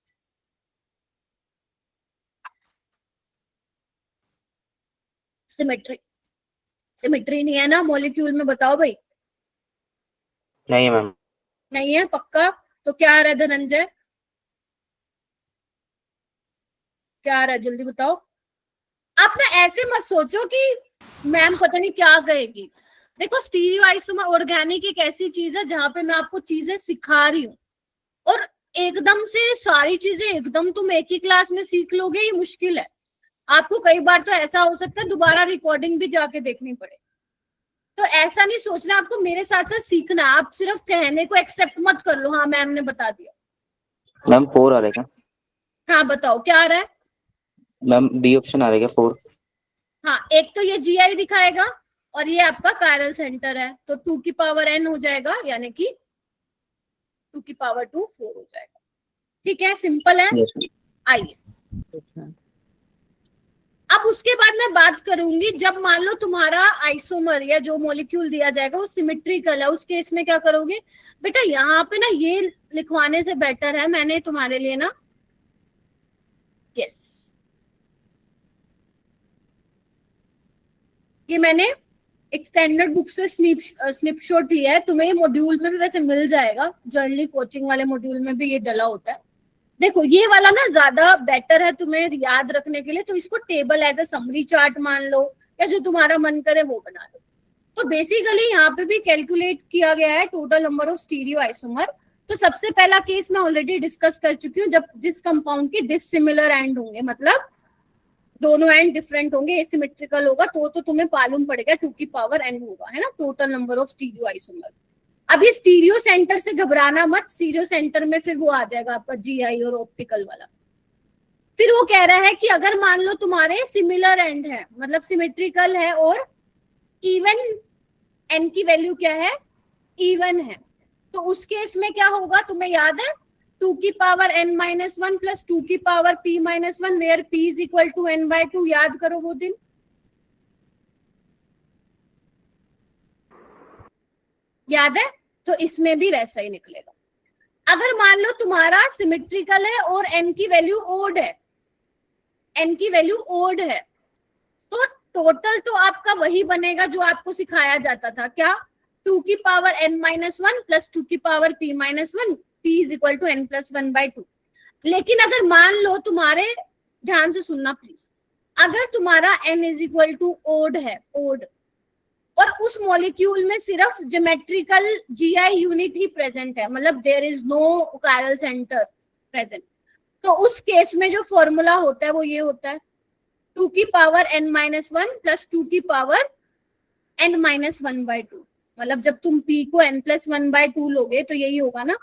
सिमेट्री नहीं है ना मॉलिक्यूल में, बताओ भाई। नहीं मैम। नहीं है पक्का? तो क्या आ रहा है धनंजय, क्या आ रहा है, जल्दी बताओ। आप ना ऐसे मत सोचो कि मैम पता नहीं क्या कहेगी। देखो स्टीरियो आइसोमर ऑर्गेनिक एक ऐसी चीज है जहां पे मैं आपको चीजें सिखा रही हूँ, और एकदम से सारी चीजें एकदम तुम एक ही क्लास में सीख लोगे, ये मुश्किल है। आपको कई बार तो ऐसा हो सकता है दोबारा रिकॉर्डिंग भी जाके देखनी पड़े। तो ऐसा नहीं सोचना आपको मेरे साथ साथ सीखना, आप सिर्फ कहने को एक्सेप्ट मत कर लो, हाँ मैम ने बता दिया। मैम 4 आ रहा है क्या? हाँ बताओ क्या आ रहा है। मैम बी ऑप्शन आ रहा है 4। हाँ, एक तो ये GI दिखाएगा और ये आपका कायरल सेंटर है, तो 2 की पावर n हो जाएगा, यानी कि 2 की पावर 2 4 हो जाएगा। ठीक है, सिंपल है। Yes ma'am. आइए अब उसके बाद मैं बात करूंगी, जब मान लो तुम्हारा आइसोमर या जो मॉलिक्यूल दिया जाएगा वो सिमेट्रिकल है, उस केस में क्या करोगे बेटा। यहाँ पे ना ये लिखवाने से बेटर है मैंने तुम्हारे लिए ना, यस, ये मैंने एक स्टैंडर्ड बुक से स्निपशॉट लिया है, तुम्हें ये मॉड्यूल में भी वैसे मिल जाएगा, जर्नली कोचिंग वाले मॉड्यूल में भी ये डला होता है। देखो ये वाला ना ज्यादा बेटर है तुम्हें याद रखने के लिए, तो इसको table as a summary chart मान लो, या जो तुम्हारा मन करे वो बना लो। तो बेसिकली यहाँ पे भी कैलकुलेट किया गया है total number of stereo isomer. तो सबसे पहला केस मैं ऑलरेडी डिस्कस कर चुकी हूँ, जब जिस कंपाउंड के डिसिमिलर एंड होंगे, मतलब दोनों एंड डिफरेंट होंगे, एसिमेट्रिकल होगा, तो तुम्हें मालूम पड़ेगा 2 की पावर n होगा, है ना, total number of stereo isomer. अब ये स्टीरियो सेंटर से घबराना मत, स्टीरियो सेंटर में फिर वो आ जाएगा आपका GI और ऑप्टिकल वाला। फिर वो कह रहा है कि अगर मान लो तुम्हारे सिमिलर एंड है, मतलब सिमेट्रिकल है और इवन n की वैल्यू क्या है, इवन है, तो उस केस में क्या होगा तुम्हें याद है, 2 की पावर n-1 प्लस 2 की power p-1, where p is equal to n/2। याद करो वो दिन, याद है? तो इसमें भी वैसा ही निकलेगा। अगर मान लो तुम्हारा सिमेट्रिकल है और n की वैल्यू ओड है, n की वैल्यू ओड है, तो टोटल तो आपका वही बनेगा जो आपको सिखाया जाता था, क्या, 2 की पावर n-1 प्लस 2 की power p-1, p is equal to n+1/2। लेकिन अगर मान लो तुम्हारे, ध्यान से सुनना प्लीज, अगर तुम्हारा n is equal to odd है, ओड, और उस मॉलिक्यूल में सिर्फ ज्योमेट्रिकल GI यूनिट ही प्रेजेंट है, मतलब there is no chiral center present, तो उस केस में जो फॉर्मूला होता है वो ये होता है, 2 की पावर n-1 प्लस 2 की पावर n-1/2। मतलब जब तुम p को n+1/2 लोगे तो यही होगा ना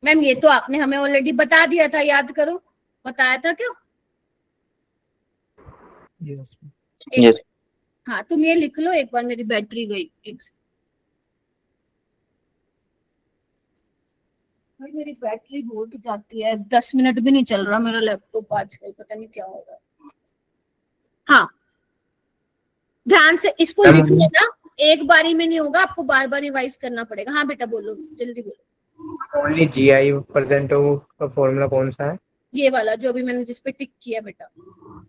मैम। ये तो आपने हमें ऑलरेडी बता दिया था, याद करो, बताया था क्या? यस। हाँ, तुम ये लिख लो एक बार, मेरी बैटरी गई एक से। भाई मेरी बैटरी बहुत जाती है, 10 मिनट भी नहीं चल रहा मेरा लैपटॉप आजकल, पता नहीं क्या हो रहा है। हाँ, ध्यान से इसको लिख लेना, एक बारी में नहीं होगा, आपको बार बार रिवाइज करना पड़ेगा। हाँ बेटा बोलो, जल्दी बोलो। ओनली GI प्रेजेंट हो का फॉर्मूला कौन सा है? ये वाला जो भी मैंने जिस पे टिक किया बेटा,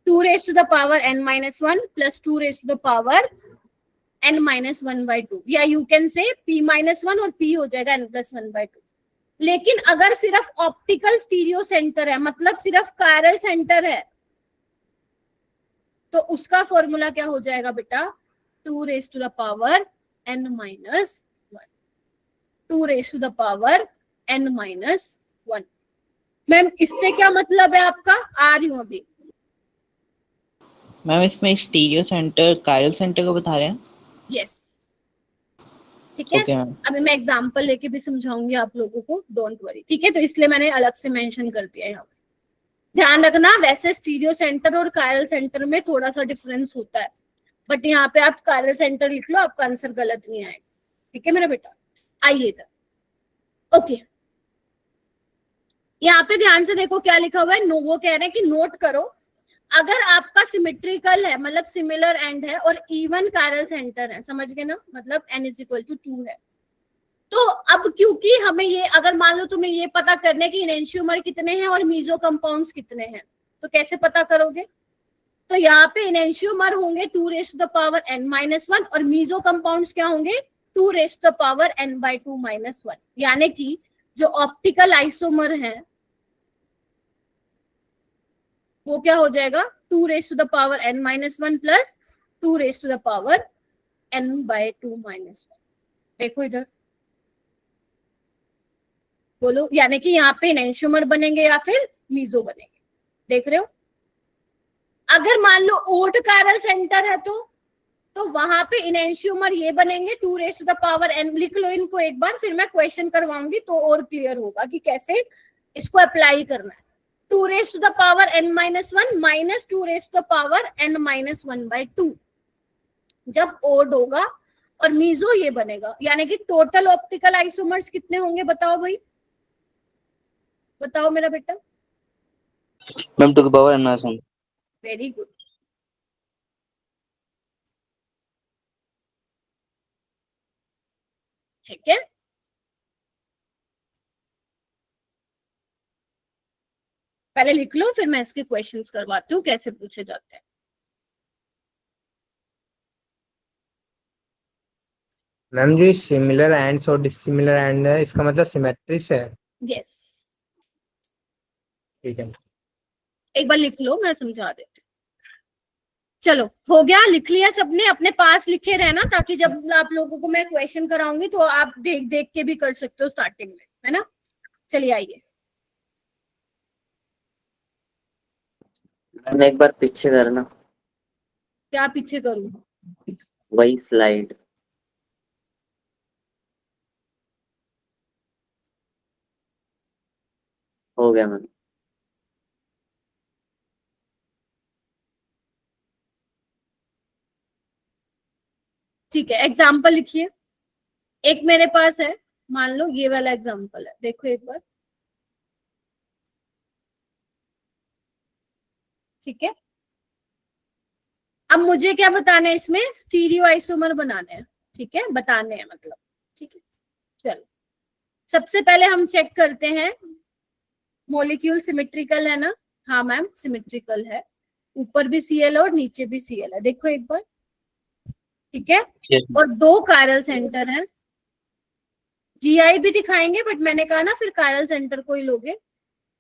2 raised to the power n-1 plus 2 raised to the power n-1/2, या यू कैन से p-1 और p हो जाएगा n+1/2। लेकिन अगर सिर्फ ऑप्टिकल स्टीरियो सेंटर है, मतलब सिर्फ कायरल सेंटर है, तो उसका फॉर्मूला क्या हो जाएगा बेटा, 2 raised to the power n-1, 2 raised to the power n-1। Ma'am इससे क्या मतलब है आपका, आ रही हूँ अभी। मैम इसमें स्टीरियो सेंटर कायरल सेंटर को बता रहे हैं। यस, ठीक है। Okay ma'am. अभी मैं एग्जांपल लेके भी समझाऊंगी आप लोगों को, डोंट वरी, ठीक है। तो इसलिए मैंने अलग से मेंशन कर दिया यहाँ पे। ध्यान रखना, वैसे स्टीरियो सेंटर और कायरल सेंटर में थोड़ा सा डिफरेंस होता है, बट यहाँ पे आप कायरल सेंटर लिख लो, आपका आंसर गलत नहीं आएगा, ठीक है मेरा बेटा। आइए इधर, ओके। यहाँ पे ध्यान से देखो क्या लिखा हुआ है, नो, वो कह रहे हैं कि नोट करो, अगर आपका सिमेट्रिकल है, मतलब सिमिलर एंड है, और इवन कायरल सेंटर है, समझ गए ना, मतलब n इज इक्वल टू 2 है, तो अब क्योंकि हमें ये, अगर मान लो तुम्हें ये पता करना है कि इनेंशियोमर कितने हैं और मीजो कंपाउंड्स कितने हैं, तो कैसे पता करोगे? तो यहाँ पे इनेंशियोमर होंगे 2 raised to the power n-1 और मीजो कंपाउंड्स क्या होंगे, 2 raised to the power n/2 - 1। यानी कि जो ऑप्टिकल आइसोमर है वो क्या हो जाएगा, 2 raised to the power n-1 plus 2 raised to the power n/2 - 1। देखो इधर, बोलो, यानी कि यहाँ पे इनेंशियोमर बनेंगे या फिर मीजो बनेंगे, देख रहे हो। अगर मान लो ओड कायरल सेंटर है तो वहां पे इनेंशियोमर ये बनेंगे 2 raised to the power n। लिख लो इनको एक बार, फिर मैं क्वेश्चन करवाऊंगी तो और क्लियर होगा कि कैसे इसको अप्लाई करना है। 2 raised to the power n minus 1 minus 2 raised to the power n minus 1/2 जब ओड होगा और मीजो ये बनेगा, यानी कि टोटल ऑप्टिकल आइसोमर्स कितने होंगे बताओ भाई, बताओ मेरा बेटा। मैम 2 की power n minus 1। Very good. ठीक है, पहले लिख लो फिर मैं इसके क्वेश्चंस करवाती हूँ कैसे पूछे जाते हैं। मैम जो सिमिलर एंड्स और डिसिमिलर एंड है इसका मतलब सिमेट्री से है। यस, ठीक है, एक बार लिख लो मैं समझा देती हूँ। चलो हो गया, लिख लिया सबने, अपने पास लिखे रहना ताकि जब आप लोगों को मैं क्वेश्चन कराऊंगी तो आप देख देख के भी कर सकते हो स्टार्टिंग में, है ना। चलिए आइए, मैम एक बार पीछे करना, क्या पीछे करूँ? वही स्लाइड। हो गया मैम। ठीक है, एग्जाम्पल लिखिए। एक मेरे पास है, मान लो ये वाला एग्जाम्पल है, देखो एक बार। ठीक है, अब मुझे क्या बताना है इसमें, स्टीरियो आइसोमर बनाने हैं। ठीक है, बताने हैं मतलब। ठीक है, चलो सबसे पहले हम चेक करते हैं मॉलिक्यूल सिमेट्रिकल है ना। हाँ मैम सिमेट्रिकल है, ऊपर भी Cl और नीचे भी Cl है, देखो एक बार। ठीक है, Yes, और 2 कायरल सेंटर हैं। जीआई भी दिखाएंगे बट मैंने कहा ना फिर कायरल सेंटर को ही लोगे।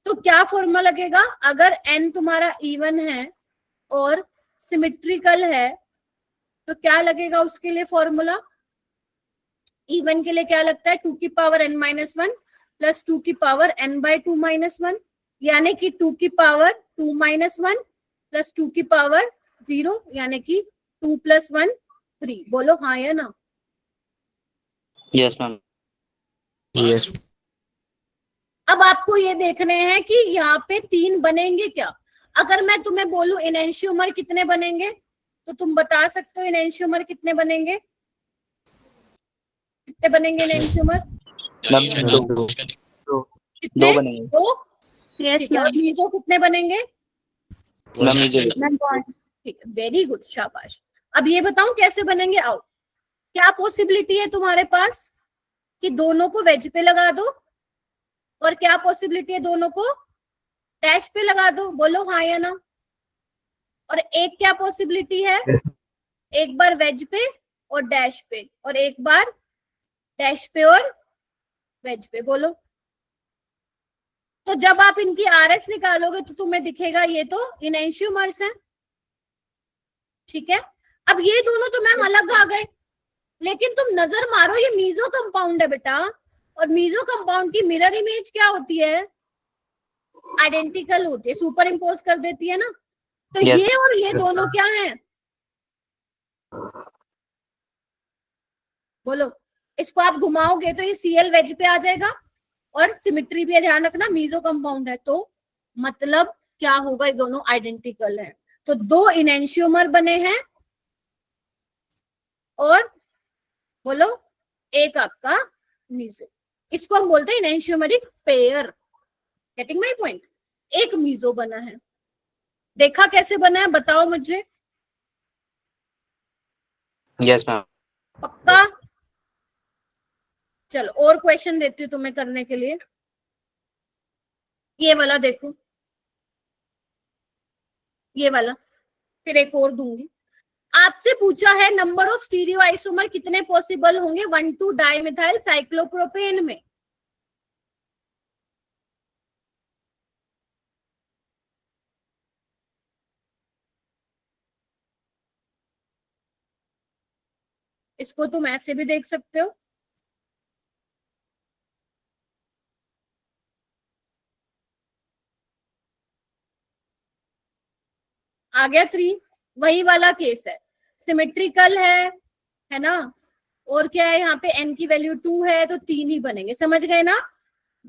तो क्या फॉर्मूला लगेगा, अगर n तुम्हारा इवन है और सिमेट्रिकल है तो क्या लगेगा उसके लिए फॉर्मूला। इवन के लिए क्या लगता है, 2 की पावर n minus 1 प्लस 2 की पावर n/2 minus 1, यानी कि 2 की पावर 2 minus 1 प्लस 2 की पावर 0, यानी कि 2 + 1 3। बोलो हाँ या ना। Yes ma'am. यस। अब आपको ये देखने हैं कि यहाँ पे 3 बनेंगे क्या। अगर मैं तुम्हें बोलूं इनेंशियोमर कितने बनेंगे तो तुम बता सकते हो इनेंशियोमर कितने बनेंगे, कितने बनेंगे इनेंशियोमर। मैम 2 कितने, बनेंगे। 2। Yes, ठीक है, और ma'am. मीजो कितने बनेंगे। मैम नीचे ठीक है, वेरी गुड, शाबाश। अब ये बताऊं कैसे बनेंगे, आओ। क्या पॉसिबिलिटी है तुम्हारे पास कि दोनों को वेज पे लगा दो, और क्या पॉसिबिलिटी है दोनों को डैश पे लगा दो, बोलो हाँ या ना। और एक क्या पॉसिबिलिटी है, एक बार वेज पे और डैश पे, और एक बार डैश पे और वेज पे, बोलो। तो जब आप इनकी आरएस निकालोगे तो तुम्हें दिखेगा ये तो इनेंशियोमर्स हैं। ठीक है, अब ये दोनों तो मैम अलग आ गए, लेकिन तुम नजर मारो ये मीजो कंपाउंड है बेटा, और मीजो कंपाउंड की मिरर इमेज क्या होती है, आइडेंटिकल होती है, सुपर इम्पोज कर देती है ना। तो Yes. ये और ये दोनों क्या हैं, बोलो। इसको आप घुमाओगे तो ये Cl वेज पे आ जाएगा, और सिमेट्री भी ध्यान रखना, मीजो कंपाउंड है तो मतलब क्या होगा, ये दोनों आइडेंटिकल हैं। तो 2 इनेंशियोमर बने हैं और बोलो एक आपका मीजो। इसको हम बोलते हैं इनेंशियोमरिक पेयर। Getting my point. एक मीजो बना है, देखा कैसे बना है बताओ मुझे। Yes ma'am. पक्का। चलो और क्वेश्चन देती हूँ तुम्हें करने के लिए। ये वाला देखो, ये वाला, फिर एक और दूंगी। आपसे पूछा है नंबर ऑफ स्टीरियो आइसोमर कितने पॉसिबल होंगे 1,2 डाइमिथाइल साइक्लोप्रोपेन में। इसको तुम ऐसे भी देख सकते हो, आ गया 3। वही वाला केस है, सिमेट्रिकल है ना, और क्या है यहाँ पे n की वैल्यू 2 है तो 3 ही बनेंगे, समझ गए ना।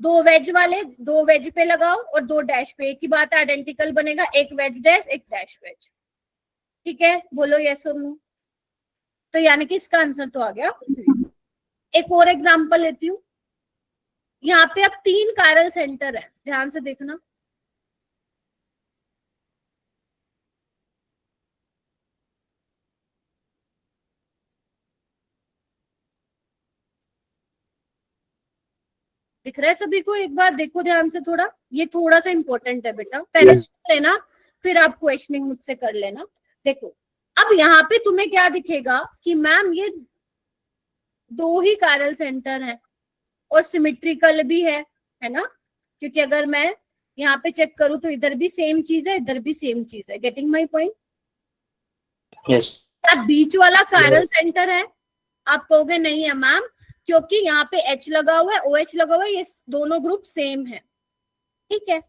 दो वेज वाले, दो वेज पे लगाओ और दो डैश पे, एक ही बात आइडेंटिकल बनेगा, एक वेज डैश एक डैश वेज। ठीक है, बोलो यस और नो। तो यानी कि इसका आंसर तो आ गया 3। एक और एग्जांपल लेती हूँ। यहाँ पे अब 3 कायरल सेंटर है, ध्यान से देखना। दिख रहा है सभी को? एक बार देखो ध्यान से थोड़ा, ये थोड़ा सा इंपॉर्टेंट है बेटा, पहले सुन लेना फिर आप क्वेश्चनिंग मुझसे कर लेना। देखो अब यहाँ पे तुम्हें क्या दिखेगा कि मैम ये 2 ही कायरल सेंटर है और सिमेट्रिकल भी है ना, क्योंकि अगर मैं यहाँ पे चेक करूँ तो इधर भी सेम चीज है, इधर भी सेम चीज है। Getting my point? यस अब बीच वाला कायरल सेंटर है, आप कहोगे नहीं है मैम क्योंकि यहाँ पे H लगा हुआ है, OH लगा हुआ है, ये दोनों ग्रुप सेम है। ठीक है,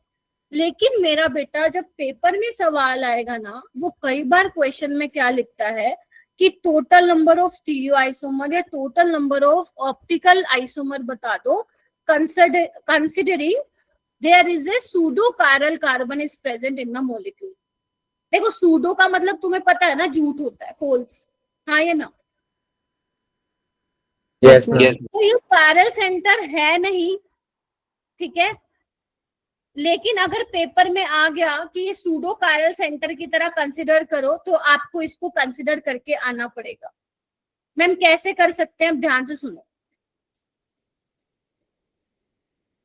लेकिन मेरा बेटा जब पेपर में सवाल आएगा ना, वो कई बार क्वेश्चन में क्या लिखता है कि total number of stereo isomer या total number of optical isomer बता दो, considering there is a pseudo chiral carbon is present in the molecule. देखो सूडो का मतलब तुम्हें पता है ना, झूठ होता है, फॉल्स। हाँ ये ना, यस तो ये कायरल सेंटर है नहीं। ठीक है, लेकिन अगर पेपर में आ गया कि ये सूडो कायरल सेंटर की तरह कंसिडर करो, तो आपको इसको कंसिडर करके आना पड़ेगा। मैम कैसे कर सकते हैं, ध्यान से सुनो,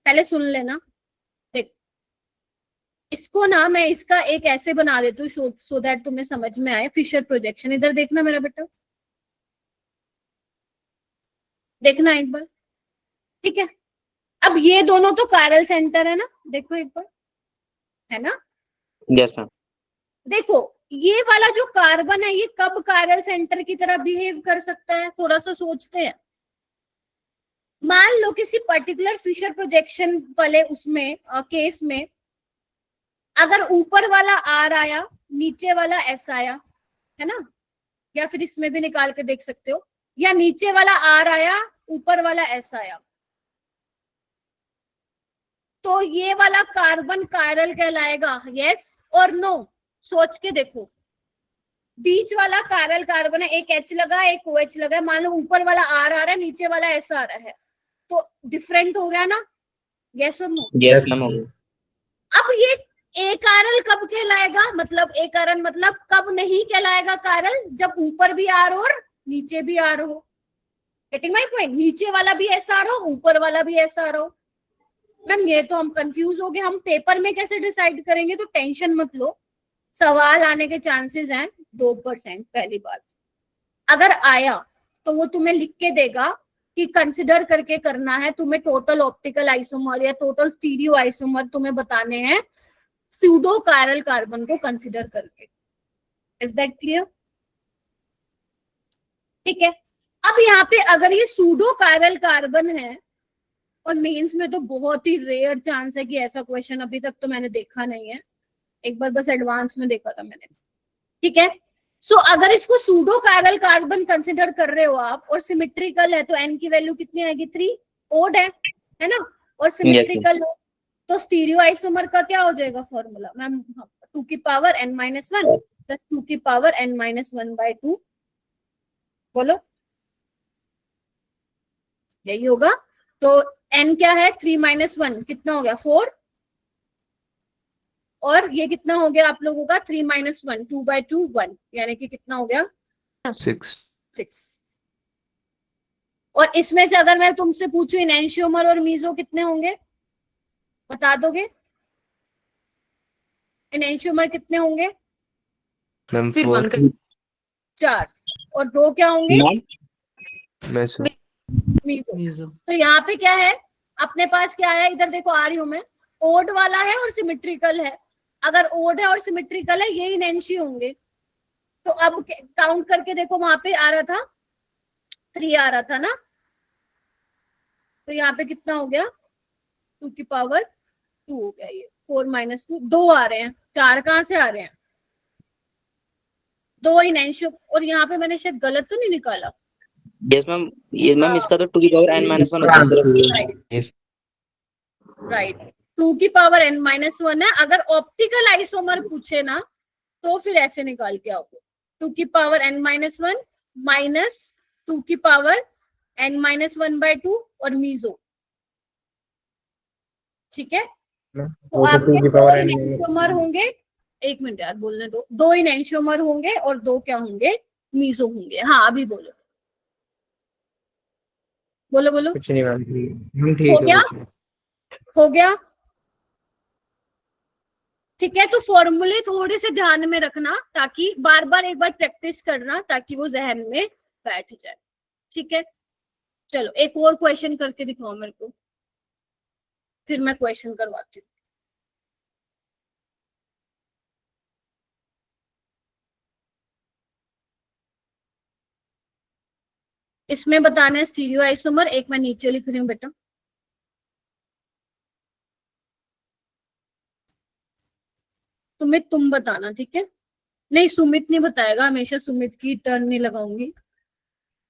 पहले सुन लेना। देख इसको ना मैं इसका एक ऐसे बना देती हूँ सो दैट तुम्हें समझ में आए। फिशर प्रोजेक्शन, इधर देखना मेरा बेटा, देखना एक बार। ठीक है, अब ये दोनों तो कायरल सेंटर है ना, देखो एक बार, है ना? Yes ma'am. देखो ये वाला जो कार्बन है, ये कब कायरल सेंटर की तरह बिहेव कर सकता है, थोड़ा सा सोचते हैं। मान लो किसी पर्टिकुलर फिशर प्रोजेक्शन वाले उसमें केस में अगर ऊपर वाला R आया, नीचे वाला S आया, है ना, या फिर इसमें भी निकाल के देख सकते हो, या नीचे वाला R आया, ऊपर वाला S आया, तो ये वाला कार्बन कायरल कहलाएगा, यस और नो? सोच के देखो, बीच वाला कायरल कार्बन है, एक H लगा एक OH लगा, मान लो ऊपर वाला R आ रहा है, नीचे वाला S आ रहा है, तो डिफरेंट हो गया ना, यस और नो? Yes ma'am. अब ये ए कायरल कब कहलाएगा, मतलब ए कायरल मतलब कब नहीं कहलाएगा कायरल, जब ऊपर भी R हो और नीचे भी R हो। Getting my point? नीचे वाला भी SR हो, ऊपर वाला भी SR हो। मैम ये तो हम कंफ्यूज हो गए, हम पेपर में कैसे डिसाइड करेंगे? तो टेंशन मत लो, सवाल आने के चांसेस हैं 2%। पहली बात, अगर आया तो वो तुम्हें लिख के देगा कि कंसिडर करके करना है तुम्हें, टोटल ऑप्टिकल आइसोमर या टोटल स्टीरियो आइसोमर तुम्हें बताने हैं सूडो कायरल कार्बन को कंसिडर करके। Is that clear? ठीक है, अब यहाँ पे अगर ये सूडो कायरल कार्बन है, और मेंस में तो बहुत ही रेयर चांस है कि ऐसा क्वेश्चन अभी तक तो मैंने देखा नहीं है, एक बार बस एडवांस में देखा था मैंने। ठीक है, सो अगर इसको सूडो कायरल कार्बन कंसिडर कर रहे हो आप और सिमेट्रिकल है, तो n की वैल्यू कितनी आएगी? 3। ओड है ना, और सिमेट्रिकल है तो स्टीरियो आइसोमर का क्या हो जाएगा फॉर्मूला मैम? 2 की पावर n-1 प्लस 2 की पावर n-1/2। बोलो यही होगा। तो n क्या है? 3 - 1 कितना हो गया? 4। और ये कितना हो गया आप लोगों का? 3 - 1 2/2 1, यानी कि कितना हो गया? 6। और इसमें से अगर मैं तुमसे पूछूं एनेंशियोमर और मीजो कितने होंगे, बता दोगे? एनेंशियोमर कितने होंगे? मैम फिर 4 1 कर 4। और 2 क्या होंगे? मैसो मीजो। तो यहाँ पे क्या है अपने पास? क्या है इधर देखो, आ रही हूं मैं। ओड वाला है और सिमेट्रिकल है। अगर ओड है और सिमेट्रिकल है, ये इनेंशी होंगे। तो अब काउंट करके देखो, वहां पे आ रहा था 3 आ रहा था ना, तो यहाँ पे कितना हो गया? 2 की पावर 2 हो गया। ये 4 - 2 2 आ रहे हैं, 4 कहाँ से आ रहे हैं? 2 इनेंशियो। और यहाँ पे मैंने शायद गलत तो नहीं निकाला? Yes ma'am. ये मैम इसका तो 2 की पावर n-1 होता है सिर्फ। राइट। 2 की पावर n माइनस 1 है। अगर ऑप्टिकल आइसोमर पूछे ना तो फिर ऐसे निकाल के आओगे, 2 की पावर n माइनस 1 माइनस 2 की पावर n माइनस 1/2 और मीजो। ठीक है, तो वो तो 2 आपके की दो पावर n इनैंशियोमर होंगे, एक मिनट यार बोलने दो, 2 इनैंशियोमर होंगे और 2 क्या होंगे, मीजो होंगे। हाँ अभी बोलो बोलो बोलो। कुछ नहीं मैम, हम हो ठीक है, गया कुछ नहीं। हो गया। ठीक है, तो फॉर्मूले थोड़े से ध्यान में रखना, ताकि बार बार एक बार प्रैक्टिस करना, ताकि वो जहन में बैठ जाए। ठीक है, चलो एक और क्वेश्चन करके दिखाओ मेरे को, फिर मैं क्वेश्चन करवाती हूँ। इसमें बताना है स्टीरियो आइसोमर। एक मैं नीचे लिख रही हूँ बेटा, सुमित तुम बताना, ठीक है? नहीं सुमित नहीं बताएगा, हमेशा सुमित की टर्न नहीं लगाऊंगी।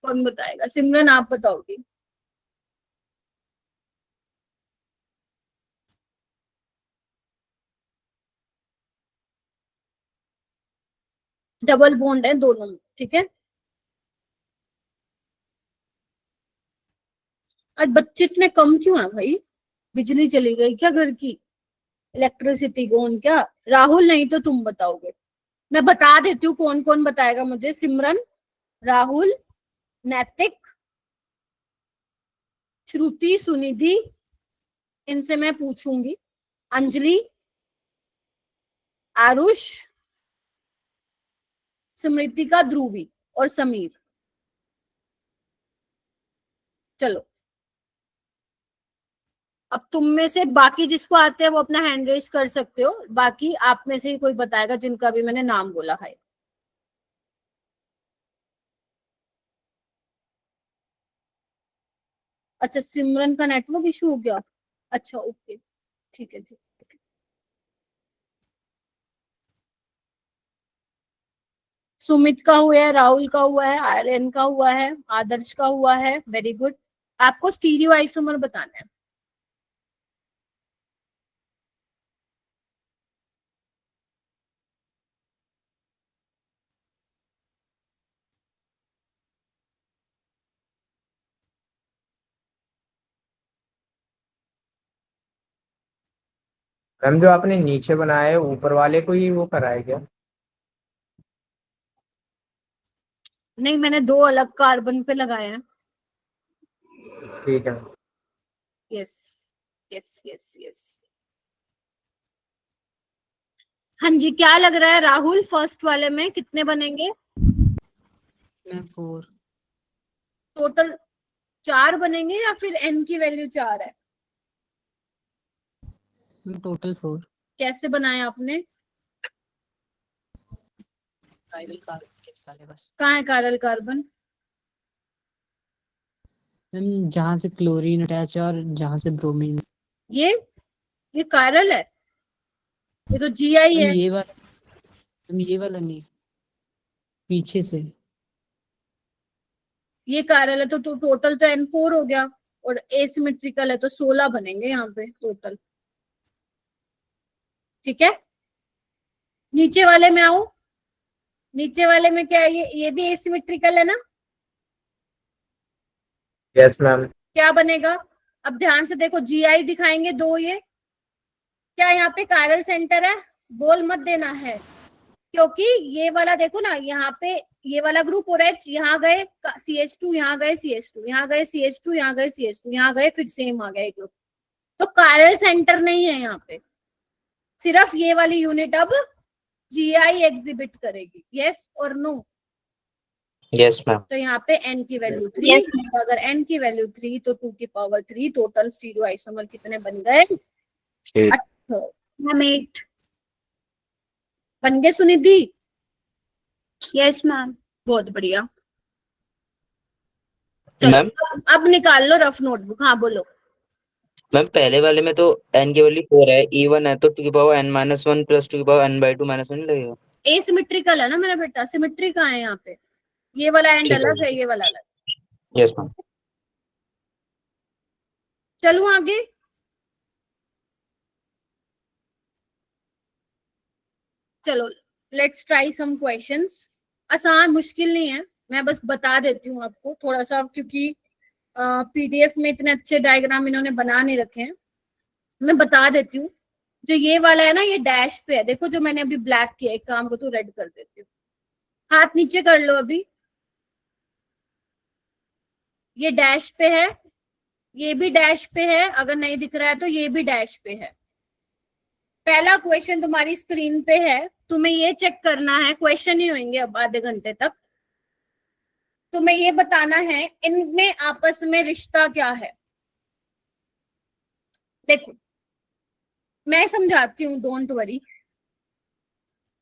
कौन बताएगा? सिमरन आप बताओगी। डबल बॉन्ड है दोनों में, ठीक है? आज बच्चे इतने कम क्यों है भाई? बिजली चली गई क्या घर की? इलेक्ट्रिसिटी गोन क्या? राहुल नहीं तो तुम बताओगे। मैं बता देती हूँ कौन कौन बताएगा मुझे। सिमरन, राहुल, नैतिक, श्रुति, सुनिधि, इनसे मैं पूछूंगी, अंजलि, आरुष, स्मृतिका, ध्रुवी और समीर। चलो अब तुम में से बाकी जिसको आते हैं वो अपना हैंड रेस कर सकते हो, बाकी आप में से ही कोई बताएगा जिनका भी मैंने नाम बोला है। अच्छा सिमरन का नेटवर्क इशू हो गया। अच्छा ओके, ठीक है ठीक है। सुमित का हुआ है, राहुल का हुआ है, आर्यन का हुआ है, आदर्श का हुआ है। Very good. आपको स्टीरियो आइसोमर बताना है। मैम जो आपने नीचे बनाया है ऊपर वाले को ही वो करा है क्या? नहीं मैंने 2 अलग कार्बन पे लगाए हैं। ठीक है। Yes yes yes yes. हाँ जी, क्या लग रहा है राहुल, फर्स्ट वाले में कितने बनेंगे? मैं 4। टोटल 4 बनेंगे या फिर n की वैल्यू 4 है? टोटल 4। कैसे बनाया आपने? कायरल कार्बन के निकाले बस। कहाँ है कायरल कार्बन? मैम जहाँ से क्लोरीन अटैच है और जहाँ से ब्रोमीन। ये कायरल है, ये तो GI मैम है। ये वाला नहीं, पीछे से। ये कायरल है तो टोटल तो N4 हो गया, और एसिमेट्रिकल है तो 16 बनेंगे यहाँ पे टोटल। ठीक है, नीचे वाले में आओ। नीचे वाले में क्या है? ये भी एसिमेट्रिकल है ना? Yes ma'am. क्या बनेगा? अब ध्यान से देखो, GI दिखाएंगे 2 ये। क्या यहाँ पे कायरल सेंटर है? बोल मत देना है, क्योंकि ये वाला देखो ना, यहाँ पे ये वाला ग्रुप और H, यहाँ गए CH2, यहाँ गए CH2, यहाँ गए CH2, यहाँ गए CH2, यहाँ गए फिर सेम आ गया एक ग्रुप। तो कायरल सेंटर नहीं है यहाँ पे, सिर्फ ये वाली यूनिट अब GI एग्जिबिट करेगी। यस और नो? Yes ma'am. तो यहाँ पे n की वैल्यू 3, तो अगर n की वैल्यू 3 तो 2 की पावर 3, टोटल स्टीरियो आइसोमर कितने बन गए? 8 बन गए सुनिधि? Yes ma'am. बहुत बढ़िया। मैम अब निकाल लो रफ नोटबुक। हाँ बोलो। मैम पहले वाले में तो n की वैल्यू 4 है, E1 है, तो 2 की पावर n-1 प्लस 2 की पावर n/2 -1 नहीं लगेगा? एसिमेट्रिकल है ना मेरा बेटा, सिमेट्री कहाँ है यहाँ पे? ये वाला एंड ठीक है अलग है, ये वाला अलग। Yes ma'am. चलूं आगे? चलो लेट्स ट्राई सम क्वेश्चंस। आसान मुश्किल नहीं है, मैं बस बता देती हूँ आपको थोड़ा सा, क्योंकि पीडीएफ में इतने अच्छे डायग्राम इन्होंने बना नहीं रखे हैं। मैं बता देती हूँ। जो ये वाला है ना, ये डैश पे है, देखो जो मैंने अभी ब्लैक किया, एक काम को तो रेड कर देती हूँ। हाथ नीचे कर लो अभी। ये डैश पे है, ये भी डैश पे है, अगर नहीं दिख रहा है तो ये भी डैश पे है। पहला क्वेश्चन तुम्हारी स्क्रीन पे है, तुम्हें ये चेक करना है, क्वेश्चन ही होंगे अब आधे घंटे तक। तुम्हें ये बताना है इनमें आपस में रिश्ता क्या है। देखो मैं समझाती हूँ, डोंट वरी।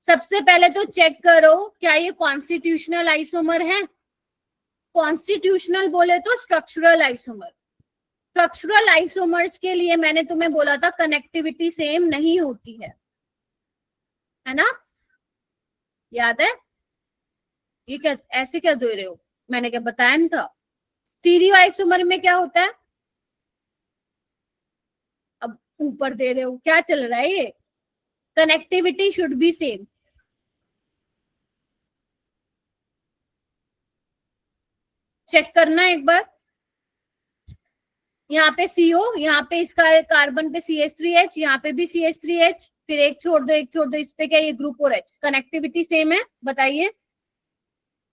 सबसे पहले तो चेक करो क्या ये कॉन्स्टिट्यूशनल आइसोमर है। कॉन्स्टिट्यूशनल बोले तो स्ट्रक्चरल आइसोमर। स्ट्रक्चरल आइसोमर्स के लिए मैंने तुम्हें बोला था कनेक्टिविटी सेम नहीं होती है ना, याद है? ये क्या ऐसे क्या दे रहे हो, मैंने क्या बताया नहीं था? स्टीरियो आइसोमर में क्या होता है? अब ऊपर दे रहे हो, क्या चल रहा है ये? Connectivity should be same. Check करना एक बार। यहाँ पे CO, यहाँ पे इसका कार्बन पे CH3H, यहाँ पे भी CH3H, फिर एक छोड़ दो एक छोड़ दो, इस पे क्या ये ग्रुप और H, कनेक्टिविटी सेम है, बताइए।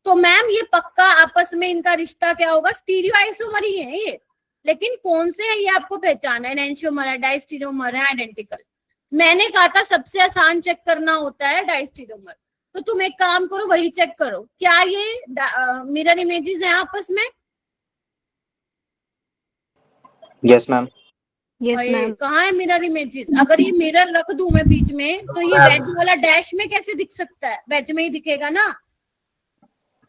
तो मैम ये पक्का आपस में इनका रिश्ता क्या होगा? स्टीरियो आइसोमर ही है ये, लेकिन कौन से है ये आपको पहचाना है? एनेंशियोमर है, डाइस्टीरियोमर है, आइडेंटिकल। मैंने कहा था सबसे आसान चेक करना होता है डाइस्टीरियोमर, तो तुम एक काम करो वही चेक करो। क्या ये मिरर इमेजेस हैं आपस में? Yes ma'am. Yes, ma'am. कहाँ है मिरर इमेजेस? अगर ये मिरर रख दूं मैं बीच में, तो ये वेज वाला डैश में कैसे दिख सकता है? वेज में ही दिखेगा ना।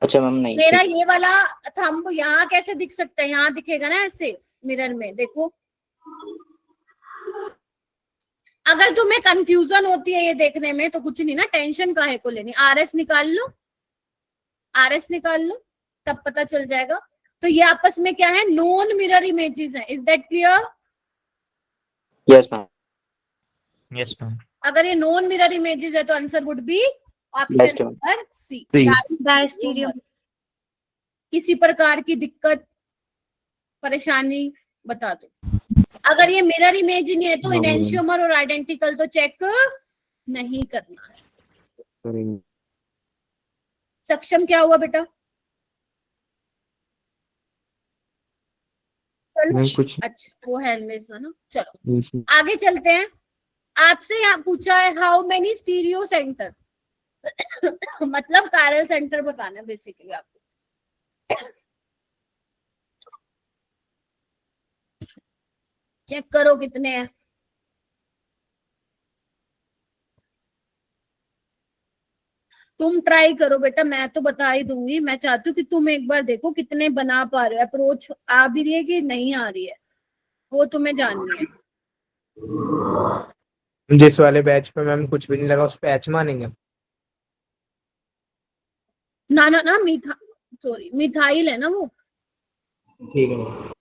अच्छा मैम नहीं, मेरा ये वाला थंब यहाँ कैसे दिख सकता है? यहाँ दिखेगा ना ऐसे मिरर में, देखो। अगर तुम्हें कंफ्यूजन होती है ये देखने में तो कुछ नहीं ना, टेंशन काहे को लेनी। RS निकाल लो, RS निकाल लो, तब पता चल जाएगा। तो ये आपस में क्या है? नॉन मिरर इमेजेस हैं। Is that clear? Yes ma'am. Yes ma'am. अगर ये नॉन मिरर इमेजेस है तो answer would be option Best one. Number C, Three. Diastereomer. किसी प्रकार की दिक्कत परेशानी बता दो। अगर ये मिरर इमेज नहीं है तो No, इनेंशियोमर और आइडेंटिकल तो चेक नहीं करना है। करेंगे। सक्षम क्या हुआ बेटा? चलो मैम कुछ अच्छा, वो हेलमेट था ना। चलो नहीं। आगे चलते हैं। आपसे यहाँ पूछा है हाउ मेनी स्टीरियो सेंटर, मतलब पैरेलल सेंटर बताना है बेसिकली आपको। चेक करो कितने हैं। तुम ट्राई करो बेटा, मैं तो बता ही दूंगी। मैं चाहती हूँ कि तुम एक बार देखो कितने बना पा रहे हो। अप्रोच आ भी रही है कि नहीं आ रही है, वो तुम्हें जाननी है। जिस वाले बैच पे मैम कुछ भी नहीं लगा उस पे H मानेंगे? ना ना ना, सॉरी मिथाइल है ना वो। ठीक है मैम।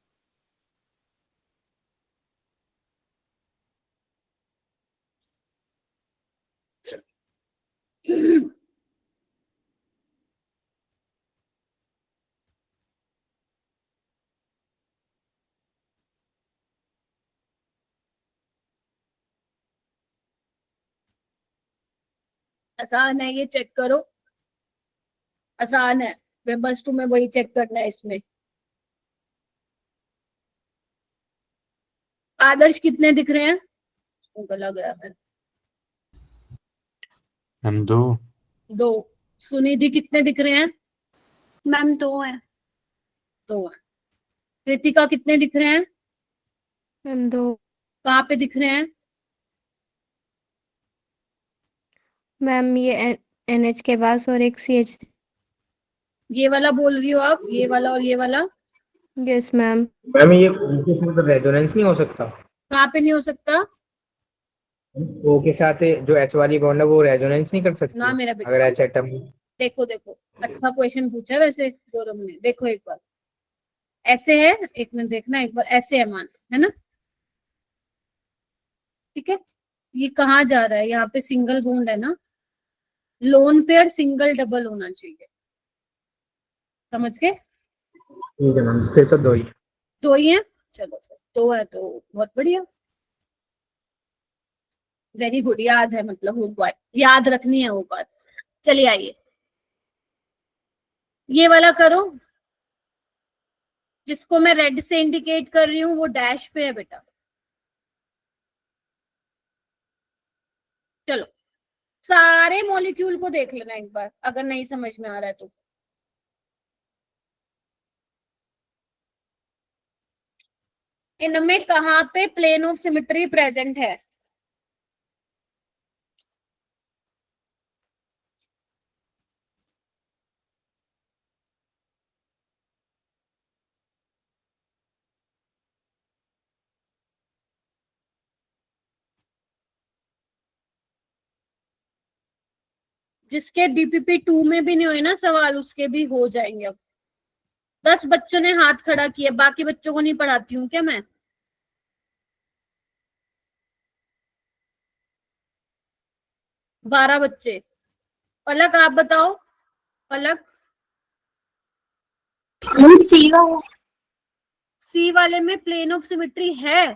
आसान है, ये चेक करो, आसान है। मैं बस तुम्हें वही चेक करना है इसमें। आदर्श कितने दिख रहे हैं? गला गया है। हम दो। 2। सुनिधि कितने दिख रहे हैं? मैम 2 है। 2 है। कृतिका कितने दिख रहे हैं? मैम 2। कहाँ पे दिख रहे हैं? मैम ये NH के पास और एक CH। ये वाला बोल रही हो आप? ये वाला और ये वाला? Yes ma'am. मैम ये उनके साथ रेजोनेंस नहीं हो सकता? कहाँ पे नहीं हो सकता? O के साथ जो H वाली बॉन्ड है वो रेजोनेंस नहीं कर सकती ना मेरा बेटा, अगर H एटम। देखो देखो, अच्छा क्वेश्चन पूछा वैसे गौरव ने। देखो एक बार ऐसे है, एक मिनट देखना एक बार, ऐसे है मान, है ना? ठीक है, ये कहाँ जा रहा है? यहाँ पे सिंगल बॉन्ड है ना, लोन पेयर सिंगल डबल होना चाहिए, समझ गए? ठीक है मैम, फिर तो 2 ही। 2 ही है, चलो फिर 2 है तो बहुत बढ़िया, वेरी गुड, याद है, मतलब वो बात याद रखनी है वो बात। चलिए आइए ये वाला करो, जिसको मैं रेड से इंडिकेट कर रही हूँ वो डैश पे है बेटा। चलो सारे मॉलिक्यूल को देख लेना एक बार, अगर नहीं समझ में आ रहा है तो। इनमें कहाँ पे प्लेन ऑफ सिमेट्री प्रेजेंट है? जिसके डीपीपी 2 में भी नहीं हुए ना सवाल, उसके भी हो जाएंगे। अब 10 बच्चों ने हाथ खड़ा किया, बाकी बच्चों को नहीं पढ़ाती हूँ क्या मैं? बारह बच्चे। पलक आप बताओ, पलक। सी वाले में प्लेन ऑफ सिमेट्री है?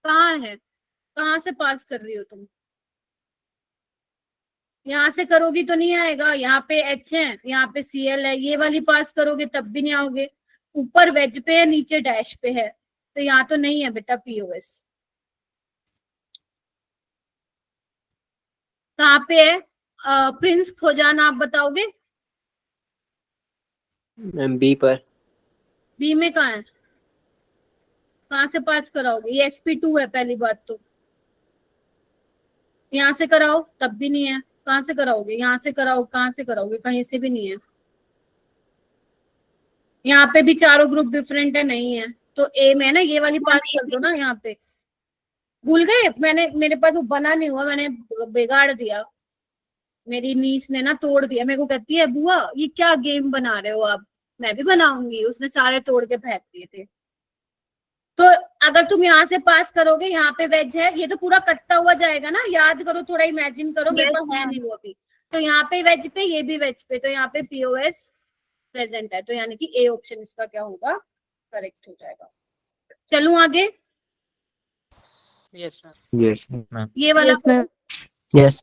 कहाँ है? कहाँ से पास कर रही हो तुम? यहाँ से करोगी तो नहीं आएगा, यहाँ पे H है, यहाँ पे Cl है, ये वाली पास करोगे तब भी नहीं आओगे। ऊपर वेज पे है, नीचे डैश पे है, तो यहाँ तो नहीं है बेटा POS। कहाँ पे है? प्रिंस खोजाना, आप बताओगे? मैम बी पर। बी में कहाँ है? कहाँ से पास कराओगे? ये sp2 है पहली बात तो। यहाँ से कराओ तब भी नहीं है, कहाँ से कराओगे? यहाँ से कराओ, कहाँ से कराओगे? कहीं से भी नहीं है। यहाँ पे भी चारों ग्रुप डिफरेंट है, नहीं है, तो ए में है ना, ये वाली पास कर दो ना। यहाँ पे भूल गए, मैंने, मेरे पास वो बना नहीं हुआ, मैंने बिगाड़ दिया, मेरी नीस ने ना तोड़ दिया। मेरे को कहती है बुआ ये क्या गेम बना रहे हो आप? मैं भी बनाऊंगी। उसने सारे तोड़ के फेंक दिए थे। तो अगर तुम यहाँ से पास करोगे, यहाँ पे वेज है, ये तो पूरा कटता हुआ जाएगा ना, याद करो, थोड़ा इमेजिन करो, मेरे पास है नहीं वो अभी। तो यहाँ पे वेज पे, ये भी वेज पे, तो यहाँ पे POS प्रेजेंट है, तो यानी कि ए ऑप्शन इसका क्या होगा? करेक्ट हो जाएगा। चलूं आगे? Yes ma'am. ये वाला Yes, ma'am. Yes.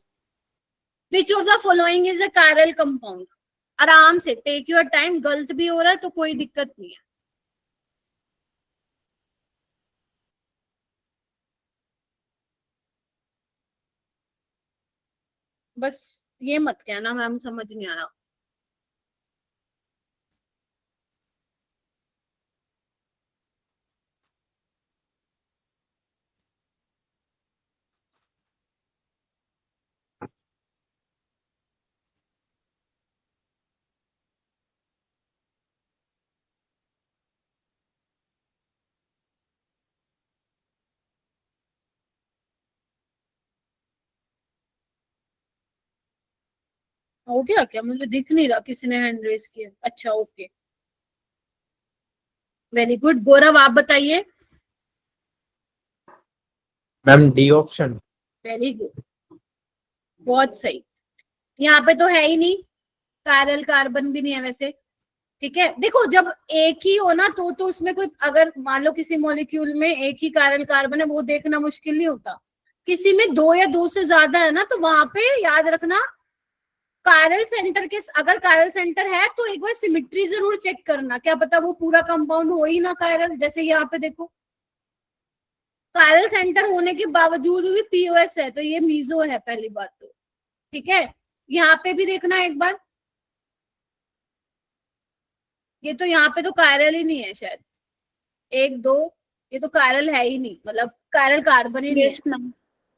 Which of the following is a chiral compound? आराम से, टेक योर टाइम, गलत भी हो रहा है तो कोई दिक्कत नहीं है। बस ये मत कहना मैम समझ नहीं आया। हो गया क्या? मुझे दिख नहीं रहा किसी ने हैंड रेस किया। अच्छा ओके, वेरी गुड। गौरव आप बताइए। Ma'am D option. Very good, बहुत सही। यहाँ पे तो है ही नहीं, कायरल कार्बन भी नहीं है वैसे। ठीक है, देखो जब एक ही हो ना तो उसमें कोई, अगर मान लो किसी मॉलिक्यूल में एक ही कायरल कार्बन है, वो देखना मुश्किल नहीं होता। किसी में 2 या 2 से ज्यादा है ना, तो वहां पे याद रखना कायरल सेंटर के, अगर कायरल सेंटर है तो एक बार सिमेट्री जरूर चेक करना, क्या पता वो पूरा कंपाउंड हो ही ना कायरल। जैसे यहाँ पे देखो कायरल सेंटर होने के बावजूद भी POS है, तो ये मीजो है पहली बात तो। ठीक है, यहाँ पे भी देखना एक बार, ये तो यहाँ पे तो कायरल ही नहीं है शायद, 1 2, ये तो कायरल है ही नहीं, मतलब कायरल कार्बन ही नहीं है।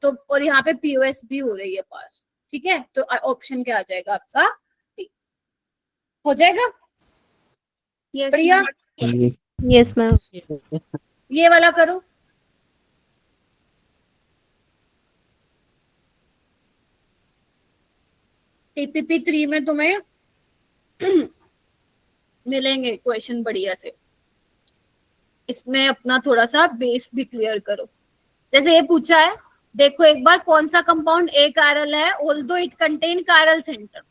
तो और यहाँ पे POS भी हो रही है पास। ठीक है, तो ऑप्शन क्या आ जाएगा आपका? D। हो जाएगा? बढ़िया। Yes, ma'am. ये वाला करो, TPP 3 में तुम्हें मिलेंगे क्वेश्चन बढ़िया से। इसमें अपना थोड़ा सा बेस भी क्लियर करो। जैसे ये पूछा है देखो एक बार कौन सा कंपाउंड ए कायरल है, although it contain chiral centre.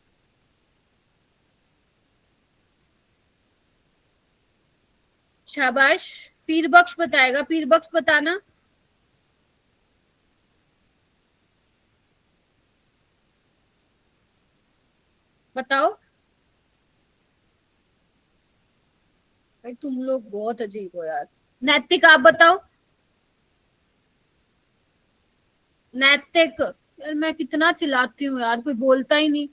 शाबाश। पीर बख्श बताएगा, पीर बख्श बताना। बताओ भाई, तुम लोग बहुत अजीब हो यार। नैतिक आप बताओ। नैतिक, यार मैं कितना चिल्लाती हूँ यार, कोई बोलता ही नहीं।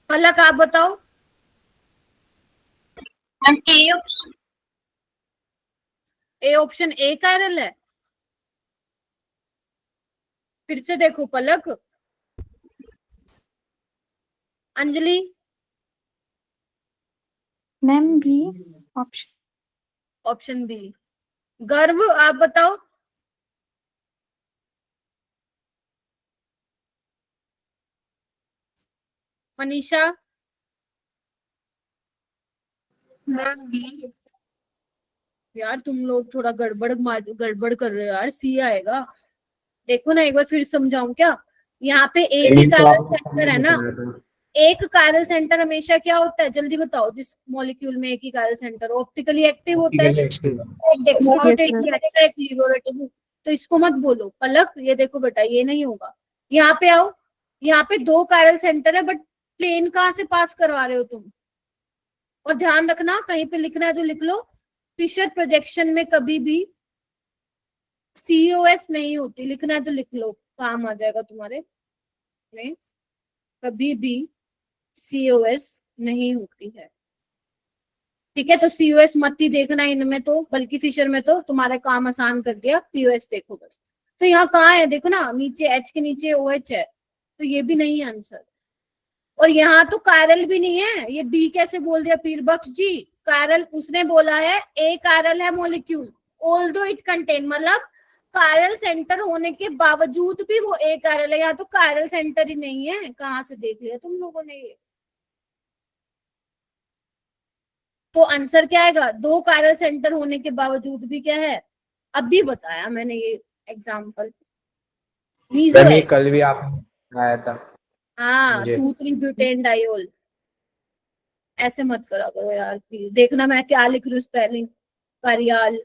पलक आप बताओ। ए ऑप्शन ए कायरल है। फिर से देखो Palak. Anjali. Ma'am B option. Option B. Garv आप बताओ। मनीषा। Ma'am B. यार तुम लोग थोड़ा गड़बड़ कर रहे हो यार, सी आएगा। देखो ना, एक बार फिर समझाऊं क्या। यहाँ पे एक ही यही तो कायरल आपको सेंटर सामने है ना। बताया था। एक कायरल सेंटर हमेशा क्या होता है, जल्दी बताओ, जिस मॉलिक्यूल में एक ही कायरल सेंटर ऑप्टिकली एक्टिव होता है। Optically active। एक डेक्स्ट्रोरोटेटिव Yes, रहता है, एक लीवरोटेटिव। तो इसको मत बोलो पलक, ये देखो बेटा ये नहीं होगा। यहाँ पे आओ। यहाँ पे दो कायरल सेंटर है, बट प्लेन कहाँ से पास करवा रहे हो तुम। और ध्यान रखना, कहीं पे लिखना है तो लिख लो, फिशर प्रोजेक्शन में कभी भी COS नहीं होती। लिखना है तो लिख लो, काम आ जाएगा तुम्हारे में। कभी भी COS नहीं होती है। ठीक है, तो COS मत ही देखना इनमें तो, बल्कि फिशर में तो तुम्हारा काम आसान कर दिया। POS देखो बस। तो यहाँ कहाँ है देखो ना, नीचे H के नीचे OH है, तो ये भी नहीं है आंसर। और यहाँ तो कायरल भी नहीं है, ये डी कैसे बोल दिया पीरबख्श जी। कायरल उसने बोला है, ए कायरल है मॉलिक्यूल, ऑल्दो इट कंटेन, मतलब कायरल सेंटर होने के बावजूद भी वो ए कायरल है। यहाँ तो कायरल सेंटर ही नहीं है, कहाँ से देख लिया तुम लोगों ने ये। तो आंसर क्या आएगा, दो कायरल सेंटर होने के बावजूद भी क्या है। अभी बताया मैंने ये एग्जाम्पल। मीजो मैम है। ये कल भी आपने आया था हाँ, मुझे। 2,3 ब्यूटेन डाइओल। ऐसे मत करा करो यार प्लीज। देखना मैं क्या लिख रही हूँ स्पेलिंग। कारियाल,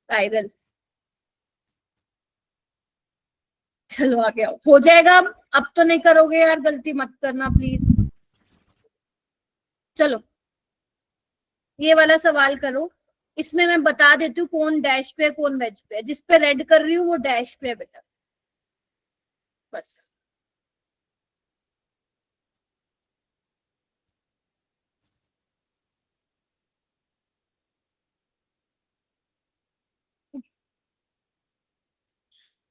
कायरल। चलो आगे आओ, हो जाएगा अब तो नहीं करोगे यार, गलती मत करना प्लीज। चलो ये वाला सवाल करो। इसमें मैं बता देती हूँ कौन डैश पे है कौन वेज पे है। जिस पे रेड कर रही हूँ वो डैश पे है बेटा, बस।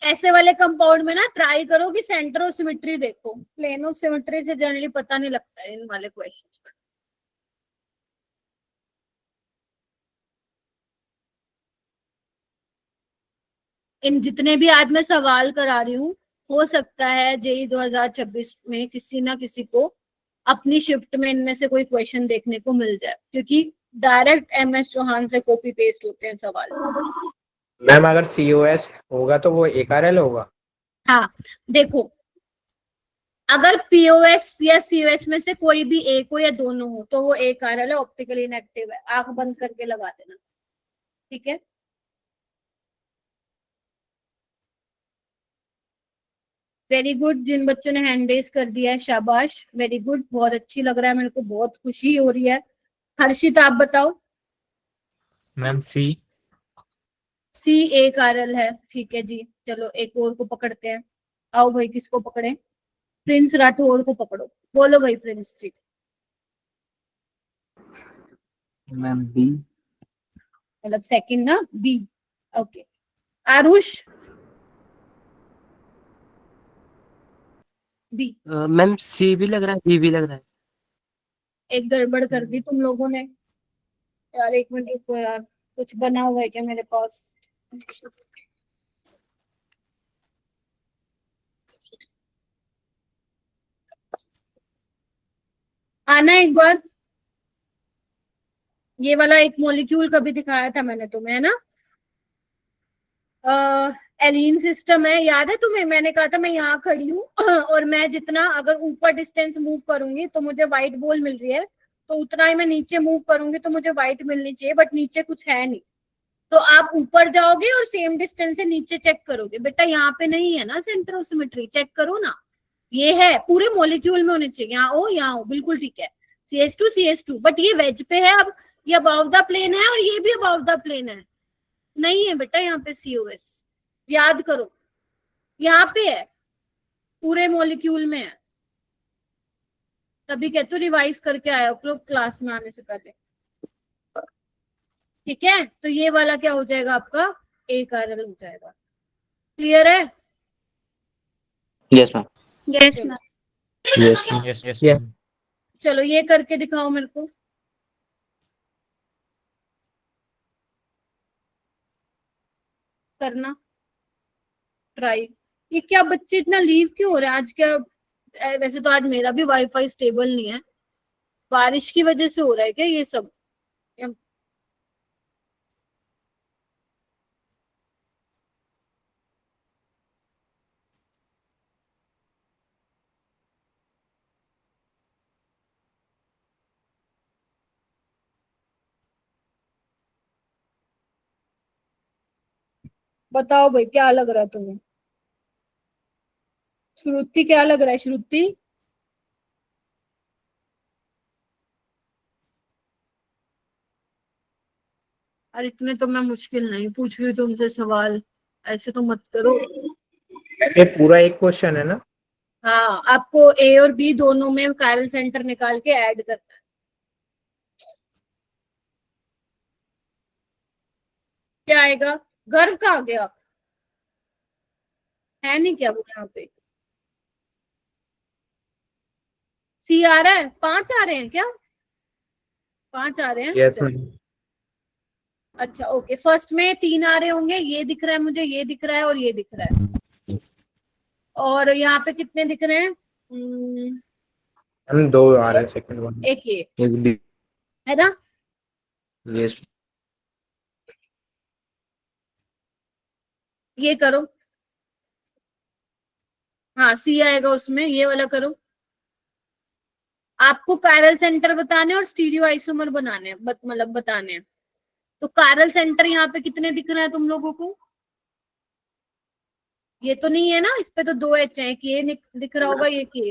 ऐसे वाले कंपाउंड में ना ट्राई करो कि सेंटर ऑफ सिमेट्री देखो। प्लेन ऑफ सिमेट्री से जनरली पता नहीं लगता है इन वाले क्वेश्चन। इन जितने भी आज मैं सवाल करा रही हूँ, हो सकता है JEE 2026 में किसी ना किसी को अपनी शिफ्ट में इनमें से कोई क्वेश्चन देखने को मिल जाए, क्योंकि डायरेक्ट MS चौहान से कॉपी पेस्ट होते हैं सवाल। मैम अगर COS होगा तो वो ARL होगा। हाँ देखो, अगर POS या COS में से कोई भी एक हो या दोनों हो तो वो एक कायरल है, ऑप्टिकली इनएक्टिव है। आंख बंद करके लगा देना, ठीक है। वेरी गुड, जिन बच्चों ने हैंड रेस कर दिया है शाबाश, वेरी गुड, बहुत अच्छी लग रहा है मेरे को, बहुत खुशी हो रही है। हर्षित आप बताओ। मैम सी। C एक आरएल है, ठीक है जी। चलो एक और को पकड़ते हैं। आओ भाई, किसको पकड़े। प्रिंस राठौर को पकड़ो। बोलो भाई प्रिंस जी। Ma'am B. मतलब सेकंड ना, B। Okay. Aarush. B। Ma'am C भी लग रहा है, बी भी लग रहा है। एक गड़बड़ कर दी तुम लोगों ने यार। एक मिनट रुको यार, कुछ बना हुआ है क्या मेरे पास। आना एक बार। ये वाला एक मॉलिक्यूल कभी दिखाया था मैंने तुम्हें, है ना? एलीन सिस्टम है, याद है तुम्हें? मैंने कहा था मैं यहाँ खड़ी हूँ और मैं जितना अगर ऊपर डिस्टेंस मूव करूंगी तो मुझे व्हाइट बॉल मिल रही है, तो उतना ही मैं नीचे मूव करूंगी तो मुझे व्हाइट मिलनी चाहिए, बट नीचे कुछ है नहीं। तो आप ऊपर जाओगे और सेम डिस्टेंस से नीचे चेक करोगे। बेटा यहाँ पे नहीं है ना सेंट्रोसिमेट्री, चेक करो ना। ये है पूरे मॉलिक्यूल में होने चाहिए, यहाँ हो, बिल्कुल ठीक है। CH2 बट ये वेज पे है, अब ये अबव द प्लेन है और ये भी अबव द प्लेन है। नहीं है बेटा यहाँ पे COS, याद करो, यहाँ पे है, पूरे मॉलिक्यूल में है। तभी कहते हो रिवाइज करके आया करो क्लास में आने से पहले, ठीक है? तो ये वाला क्या हो जाएगा आपका? A कार्बन हो जाएगा। क्लियर है? Yes ma'am. Yes, ma'am. Yes yes yes Yeah. चलो ये करके दिखाओ मेरे को। करना ट्राई। ये क्या बच्चे इतना लीव क्यों हो रहे हैं आज? क्या वैसे तो आज मेरा भी वाईफाई स्टेबल नहीं है, बारिश की वजह से हो रहा है क्या ये सब? बताओ भाई क्या लग रहा है तुम्हें? श्रुति क्या लग रहा है? श्रुति अरे इतने तो मैं मुश्किल नहीं पूछ रही हूँ तुमसे सवाल, ऐसे तो मत करो। ये पूरा एक क्वेश्चन है ना? हाँ, आपको A और B दोनों में कायरल सेंटर निकाल के ऐड करना है। क्या आएगा? गर्व का आ गया है नहीं क्या वो यहाँ पे? C आ रहा है? 5 आ रहे हैं क्या? 5 आ रहे हैं? यस चलो। मैम। अच्छा ओके, फर्स्ट में 3 आ रहे होंगे, ये दिख रहा है मुझे, ये दिख रहा है और ये दिख रहा है। और यहाँ पे कितने दिख रहे हैं? हम 2 आ रहे हैं, सेकंड वन। एक ये एक डी है ना? यस ये करो। हाँ C आएगा उसमें, ये वाला करो। आपको कायरल सेंटर बताने और स्टीरियो आइसोमर बनाने हैं, मतलब बताने हैं। तो कायरल सेंटर यहाँ पे कितने दिख रहे हैं तुम लोगों को? ये तो नहीं है ना, इस पे तो 2 H है, कि ये दिख रहा होगा, ये कि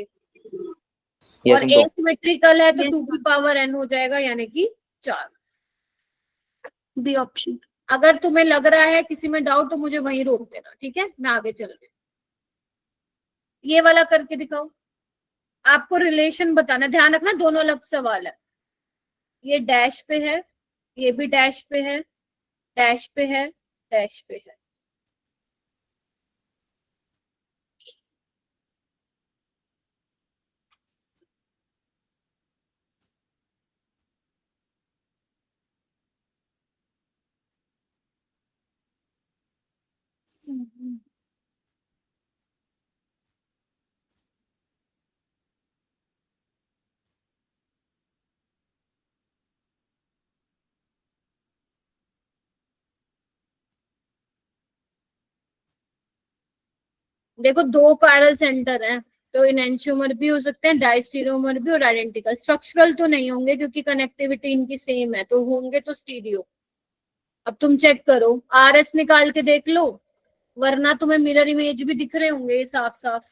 यस और मैम। एसिमेट्रिकल है तो Yes, 2 की पावर n हो जाएगा, यानी कि 4। B option. अगर तुम्हें लग रहा है किसी में डाउट तो मुझे वहीं रोक देना, ठीक है? मैं आगे चल रही हूँ। ये वाला करके दिखाओ। आपको रिलेशन बताना, ध्यान रखना दोनों अलग सवाल है। ये डैश पे है, ये भी डैश पे है, डैश पे है, डैश पे है। देखो 2 कायरल सेंटर हैं, तो इनएंशियोमर भी हो सकते हैं, डायस्टीरियोमर भी, और आइडेंटिकल। स्ट्रक्चरल तो नहीं होंगे क्योंकि कनेक्टिविटी इनकी सेम है, तो होंगे तो स्टीरियो। अब तुम चेक करो, RS निकाल के देख लो, वरना तुम्हें मिरर इमेज भी दिख रहे होंगे ये साफ साफ।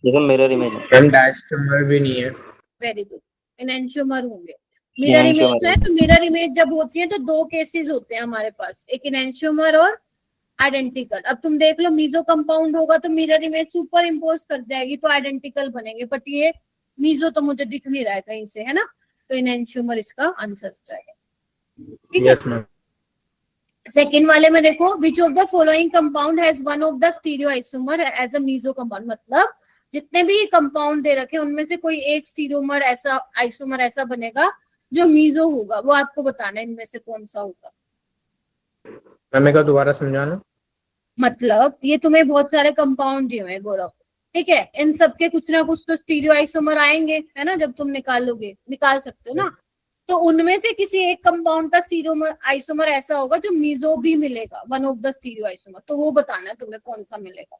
देखो मिरर इमेज है। मैम डायस्टोमर भी नहीं है। वेरी गुड, इनएंशियोमर होंगे। मिरर इमेज Enantiomer है, तो मिरर इमेज जब होती है तो 2 केसेस होते हैं हमारे पास, एक इनएंशियोमर और आइडेंटिकल। अब तुम देख लो, मीजो कंपाउंड होगा तो मिरर इमेज सुपर इम्पोज कर जाएगी तो आइडेंटिकल बनेंगे, बट ये मीजो तो मुझे दिख नहीं रहा है कहीं से, है ना? तो इनएंशियोमर इसका आंसर हो जाएगा, ठीक है? Yes ma'am. सेकेंड वाले में देखो, which of the following compound has one of the stereo isomer as a meso compound. मतलब जितने भी कंपाउंड दे रखे उनमें से कोई एक स्टीरियोमर ऐसा आइसोमर ऐसा बनेगा जो मीजो होगा, वो आपको बताना है इनमें से कौन सा होगा। मैम एक बार दोबारा समझाना। मतलब ये तुम्हें बहुत सारे कंपाउंड दिए हुए हैं गौरव, ठीक है? इन सब के कुछ ना कुछ तो स्टीरियो आइसोमर आएंगे, है ना? जब तुम निकालोगे, निकाल सकते हो ना? तो उनमें से किसी एक कंपाउंड का स्टीरियो आइसोमर ऐसा होगा जो मीजो भी मिलेगा, one of the stereo isomer, तो वो बताना है तुम्हें कौन सा मिलेगा।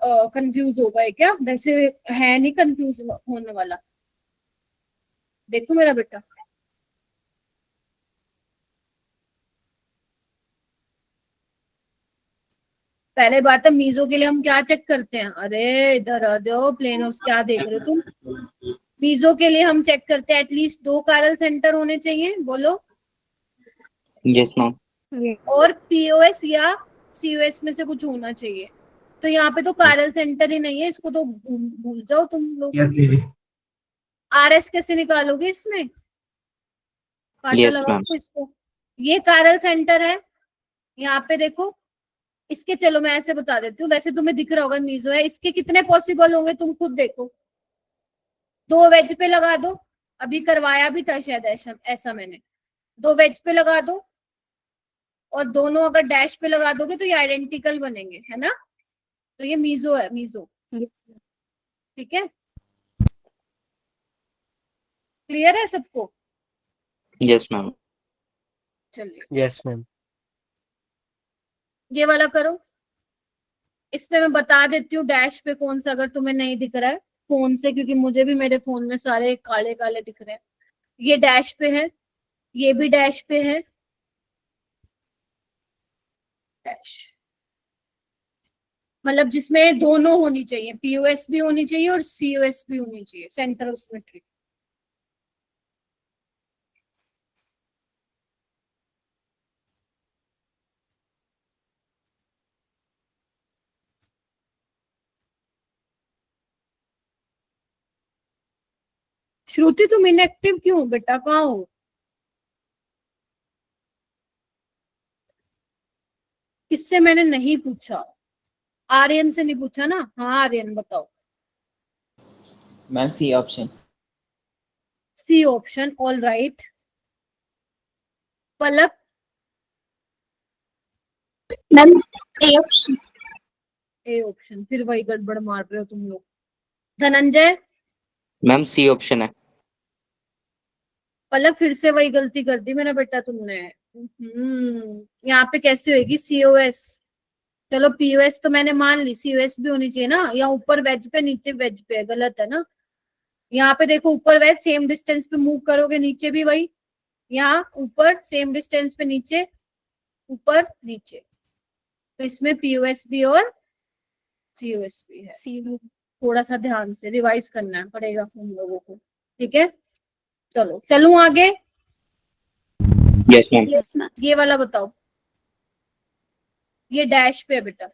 कंफ्यूज हो गए क्या? वैसे है नहीं कंफ्यूज होने वाला, देखो मेरा बेटा। पहले बात है, मीजो के लिए हम क्या चेक करते हैं? अरे इधर आ जाओ, प्लेनोस क्या देख रहे हो तुम? मीजो के लिए हम चेक करते हैं एटलीस्ट 2 कायरल सेंटर होने चाहिए, बोलो। Yes ma'am. और पीओएस या सीओएस में से कुछ होना चाहिए। तो यहाँ पे तो कायरल सेंटर ही नहीं है, इसको तो भूल जाओ तुम लोग। आरएस कैसे निकालोगे इसमें? कांटा Yes, लगाओ ma'am. तो इसको। ये कायरल सेंटर है, यहाँ पे देखो इसके, चलो मैं ऐसे बता देती हूँ, वैसे तुम्हें दिख रहा होगा मीजो है। इसके कितने पॉसिबल होंगे तुम खुद देखो। 2 वेज पे लगा दो, अभी करवाया भी था शायद ऐसा मैंने। 2 वेज पे लगा दो, और दोनों अगर डैश पे लगा दोगे तो ये आइडेंटिकल बनेंगे, है ना? तो ये मीजो है, मीजो। ठीक है, क्लियर है सबको? Yes ma'am. चलिए यस मैम। ये वाला करो। इसमें मैं बता देती हूँ डैश पे कौन सा, अगर तुम्हें नहीं दिख रहा है फोन से, क्योंकि मुझे भी मेरे फोन में सारे काले काले दिख रहे हैं। ये डैश पे है, ये भी डैश पे है, डैश मतलब जिसमें दोनों होनी चाहिए, पीओएस भी होनी चाहिए और सीओएस भी होनी चाहिए, सेंटर ऑफ सिमेट्री। श्रुति तुम इनएक्टिव क्यों बेटा, कहाँ हो? किससे मैंने नहीं पूछा? आर्यन से नहीं पूछा ना? हाँ आर्यन बताओ। Ma'am C option. C option, all right. Palak? Ma'am A option. A option, फिर वही गड़बड़ मार रहे हो तुम लोग। धनंजय? मैम सी ऑप्शन है। पलक फिर से वही गलती कर दी मेरा बेटा तुमने। यहाँ पे कैसे होगी सीओएस? चलो पीओएस तो मैंने मान ली, सीओएस भी होनी चाहिए ना। या ऊपर वेज पे नीचे वेज पे, गलत है ना? यहाँ पे देखो ऊपर वेज सेम डिस्टेंस पे मूव करोगे, नीचे भी वही। यहाँ ऊपर सेम डिस्टेंस पे नीचे, ऊपर नीचे, तो इसमें पीओएस भी और सीओएस भी है। थोड़ा सा ध्यान से रिवाइज करना पड़ेगा हम लोगों को, ठीक है? चलो चलूं आगे। Yes ma'am. Yes ma'am. ये वाला बताओ, ये डैश पे है बेटा।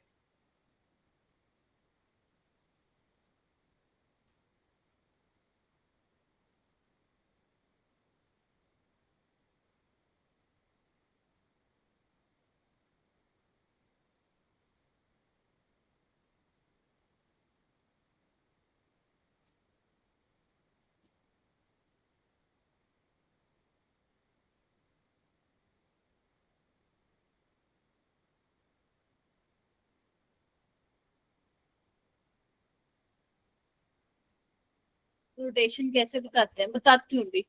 रोटेशन कैसे बताते हैं, बताती हूँ भी।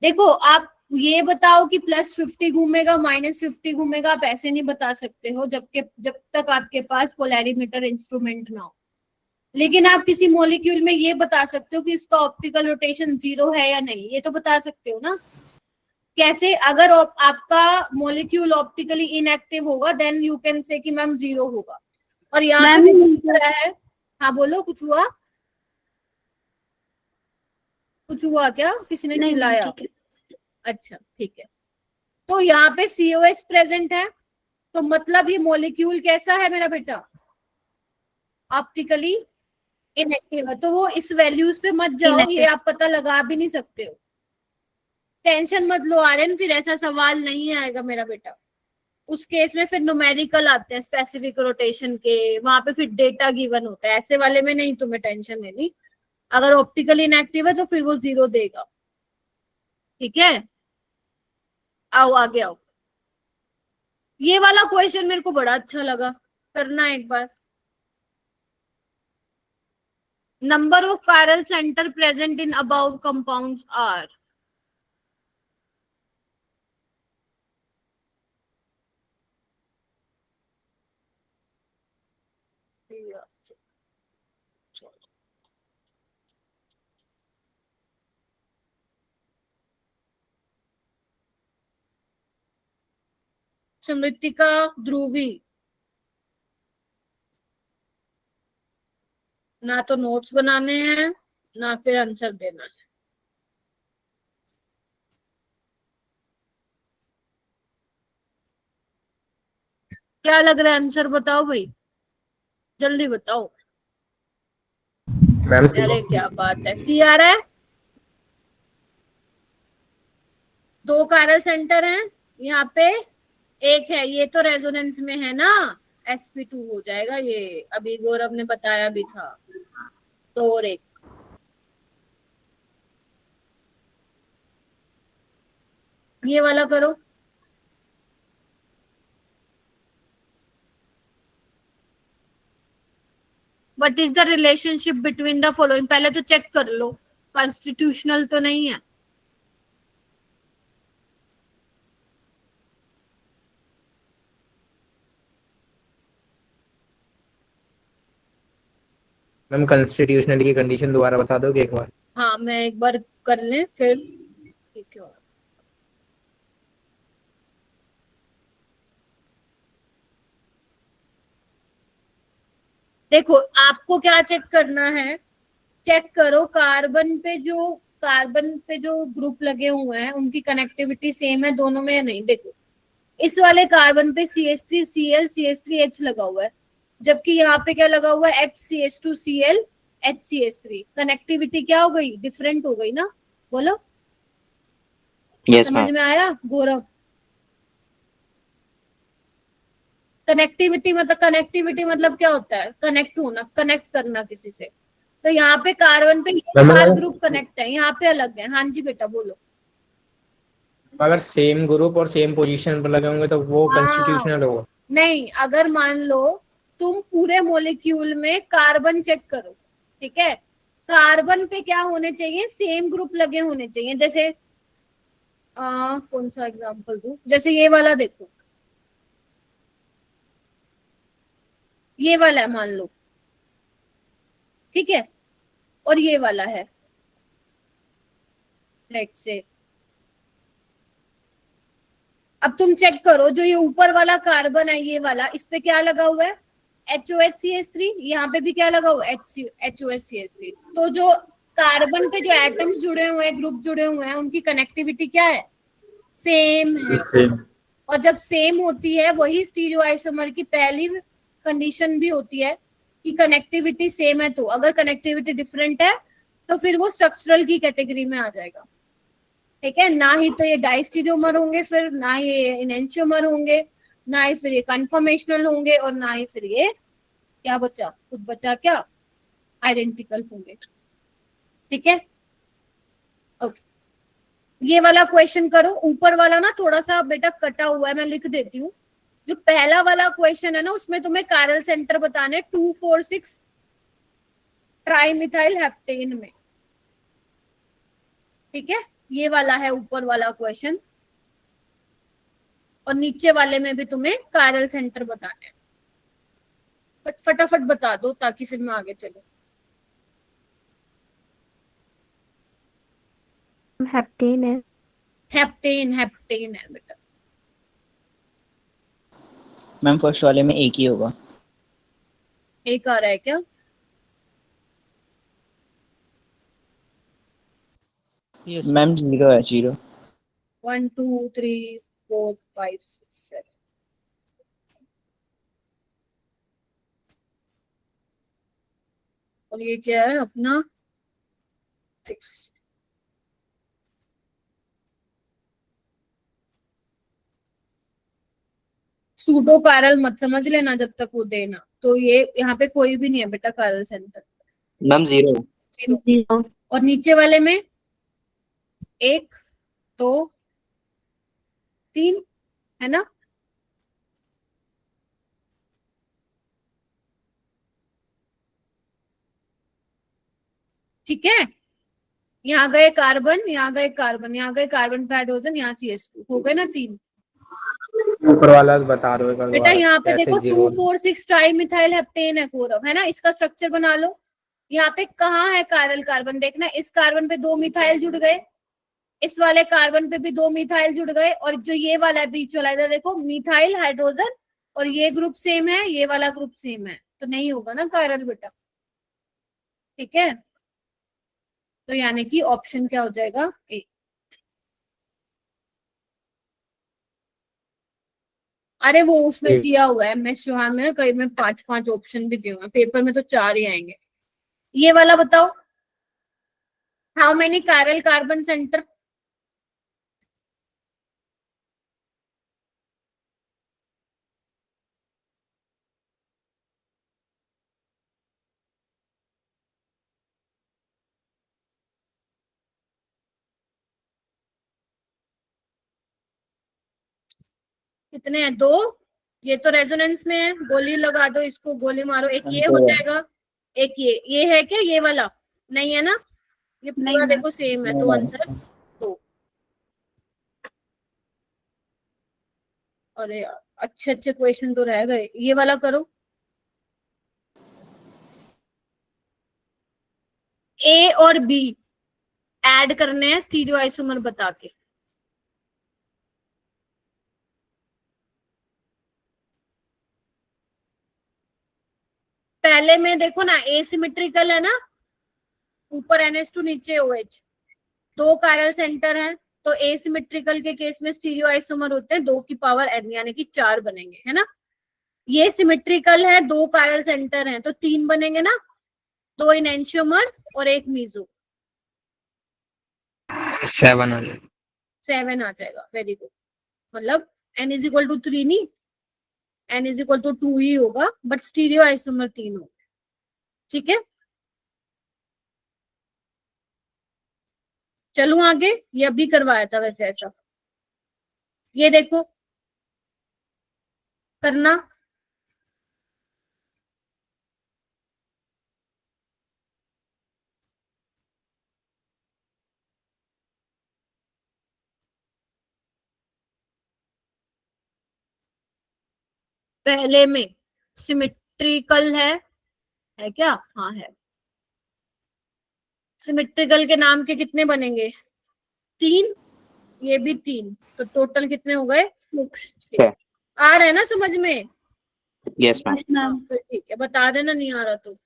देखो आप ये बताओ कि +50 घूमेगा -50 घूमेगा, आप ऐसे नहीं बता सकते हो जब तक आपके पास पोलैरिमीटर इंस्ट्रूमेंट ना हो। लेकिन आप किसी मॉलिक्यूल में ये बता सकते हो कि इसका ऑप्टिकल रोटेशन 0 है या नहीं, ये तो बता सकते हो ना। कैसे? अगर आपका मॉलिक्यूल ऑप्टिकली इनएक्टिव होगा देन यू कैन से कि मैम 0 होगा। और यहाँ पे मुझे दिख रहा है, हाँ बोलो, कुछ हुआ? कुछ हुआ क्या? किसी ने चिल्लाया? अच्छा ठीक है। तो यहाँ पे सीओएस प्रेजेंट है, तो मतलब ये मॉलिक्यूल कैसा है मेरा बेटा? ऑप्टिकली इनएक्टिव है। तो वो इस वैल्यूज पे मत जाओ, ये आप पता लगा भी नहीं सकते हो। टेंशन मत लो आर्यन, फिर ऐसा सवाल नहीं आएगा मेरा बेटा। उस केस में फिर न्यूमेरिकल आते हैं स्पेसिफिक रोटेशन के, वहां पे फिर डेटा गिवन होता है। ऐसे वाले में नहीं तुम्हें टेंशन लेनी। अगर ऑप्टिकल इनएक्टिव है तो फिर वो 0 देगा। ठीक है, आओ आगे आओ। ये वाला क्वेश्चन मेरे को बड़ा अच्छा लगा, करना एक बार। Number of chiral center present in above compounds are। Samritika, Dhruvi, ना तो नोट्स बनाने हैं ना फिर आंसर देना है। क्या लग रहा है, आंसर बताओ भाई, जल्दी बताओ। मैम अरे क्या बात है, सी आ रहा है। 2 chiral सेंटर हैं यहाँ पे, एक है ये तो रेजोनेंस में है ना, sp2 हो जाएगा ये, अभी गौरव ने बताया भी था। तो और एक ये वाला करो। What is the relationship between the following, पहले तो चेक कर लो कॉन्स्टिट्यूशनल तो नहीं है। मैम कॉन्स्टिट्यूशनल की कंडीशन दोबारा बता दोगे एक बार? हाँ मैं एक बार कर लें फिर। ठीक है, देखो आपको क्या चेक करना है, चेक करो कार्बन पे जो ग्रुप लगे हुए हैं उनकी कनेक्टिविटी सेम है दोनों में या नहीं। देखो इस वाले कार्बन पे CH3Cl CH3H लगा हुआ है, जबकि यहाँ पे क्या लगा हुआ है HCH2Cl HCH3। कनेक्टिविटी क्या हो गई, डिफरेंट हो गई ना, बोलो। यस समझ मैम। में आया गौरव? कनेक्टिविटी मतलब क्या होता है, कनेक्ट होना, कनेक्ट करना किसी से। तो यहाँ पे कार्बन पे ये मैम, 4 ग्रुप कनेक्ट है, यहाँ पे अलग है। हाँ जी बेटा बोलो। अगर सेम ग्रुप और सेम पोजीशन पर लगे होंगे तो वो हाँ कॉन्स्टिट्यूशनल होगा। नहीं, अगर मान लो तुम पूरे मॉलिक्यूल में कार्बन चेक करो, ठीक है, कार्बन पे क्या होने चाहिए, सेम ग्रुप लगे होने चाहिए। जैसे कौन सा एग्जांपल दूं, जैसे ये वाला देखो, ये वाला है मान लो, ठीक है, और ये वाला है, लेट्स से। अब तुम चेक करो, जो ये ऊपर वाला कार्बन है ये वाला, इस पे क्या लगा हुआ है HOHCH3, यहाँ पे भी क्या लगा हुआ है HOHCH3। तो जो कार्बन पे जो एटम्स जुड़े हुए हैं, ग्रुप जुड़े हुए हैं, उनकी कनेक्टिविटी क्या है, सेम है। और जब सेम होती है वही स्टीरियोआइसोमर की पहली कंडीशन भी होती है कि कनेक्टिविटी सेम है। तो अगर कनेक्टिविटी डिफरेंट है तो फिर वो स्ट्रक्चरल की कैटेगरी में आ जाएगा। ठीक है, ना ही तो ये डाइस्टीरियोमर होंगे, फिर ना ये इनेंशियोमर होंगे, ना ही फिर ये कन्फर्मेशनल होंगे, और ना ही फिर ये क्या बचा, कुछ बचा क्या, आइडेंटिकल होंगे। ठीक है, ओके। ये वाला क्वेश्चन करो। ऊपर वाला ना थोड़ा सा बेटा कटा हुआ है, मैं लिख देती हूँ। जो पहला वाला क्वेश्चन है ना, उसमें तुम्हें chiral सेंटर बताने 2,4,6 ट्राइमिथाइल हेप्टेन में। ठीक है, ये वाला है ऊपर वाला क्वेश्चन, और नीचे वाले में भी तुम्हें chiral सेंटर बताने हैं। बट फटाफट बता दो ताकि फिर मैं आगे चलूं। हेप्टेन है। हेप्टेन है बेटा। मैम फर्स्ट वाले में एक ही होगा। एक आ रहा है क्या? मैम 0 है, 0। 1 2 3 4 5 6 7। और ये क्या है अपना 6। सूडो कायरल मत समझ लेना जब तक वो देना। तो ये यहाँ पे कोई भी नहीं है बेटा कायरल सेंटर, मैम 0। 0। 0 और नीचे वाले में 1 2 3 है ना। ठीक है, यहाँ गए कार्बन, यहाँ गए कार्बन, यहाँ गए कार्बन पे हाइड्रोजन, यहाँ CH2 हो गए ना 3। ऊपर वाला बता दो एक बार बेटा दोबारा, यहाँ पे कैसे देखो 0। 2,4,6 ट्राई मिथाइल हेप्टेन है गौरव, है ना। इसका स्ट्रक्चर बना लो। यहाँ पे कहाँ है कायरल कार्बन, देखना इस कार्बन पे 2 मिथाइल जुड़ गए, इस वाले कार्बन पे भी 2 मिथाइल जुड़ गए, और जो ये वाला है बीच वाला, इधर देखो मिथाइल हाइड्रोजन, और ये ग्रुप सेम है, ये वाला ग्रुप सेम है, तो नहीं होगा ना कायरल बेटा। ठीक है, तो यानी कि ऑप्शन क्या हो जाएगा, ए। अरे वो उसमें दिया हुआ है MS चौहान में ना, कई में 5-5 ऑप्शन भी दिए हुए हैं, पेपर में तो 4 ही आएंगे। ये वाला बताओ, how many chiral carbon centre. कितने हैं, 2। ये तो रेजोनेंस में है, गोली लगा दो इसको, गोली मारो, एक ये हो जाएगा, एक ये है क्या, ये वाला नहीं है ना, ये पूरा देखो सेम है, 2 आंसर 2। अरे यार अच्छे अच्छे क्वेश्चन तो रह गए, ये वाला करो। A और B ऐड करने हैं स्टीरियो आइसोमर बता के। पहले में देखो ना, एसिमेट्रिकल है ना, ऊपर NH2 नीचे OH, 2 कायरल सेंटर हैं, तो एसिमेट्रिकल के केस में स्टीरियो आइसोमर होते हैं 2 की पावर n, यानी कि 4 बनेंगे, है ना। ये सिमेट्रिकल है, 2 कायरल सेंटर हैं, तो 3 बनेंगे ना, 2 इनएंशियोमर और 1 मीजो, 7 आ जाएगा। 7 आ जाएगा। वेरी गुड, मतलब n इज इक्वल टू 3 नहीं, n इज इक्वल टू 2 ही होगा, बट स्टीरियो आइसोमर 3 होगा। ठीक है, चलूं आगे, ये अभी करवाया था वैसे ऐसा। ये देखो करना, पहले में सिमेट्रिकल है क्या, हाँ है। सिमेट्रिकल के नाम के कितने बनेंगे, 3, ये भी 3, तो टोटल कितने हो गए, 6। आ रहा है ना समझ में। Yes ma'am. फिर ठीक है, बता देना नहीं आ रहा तो।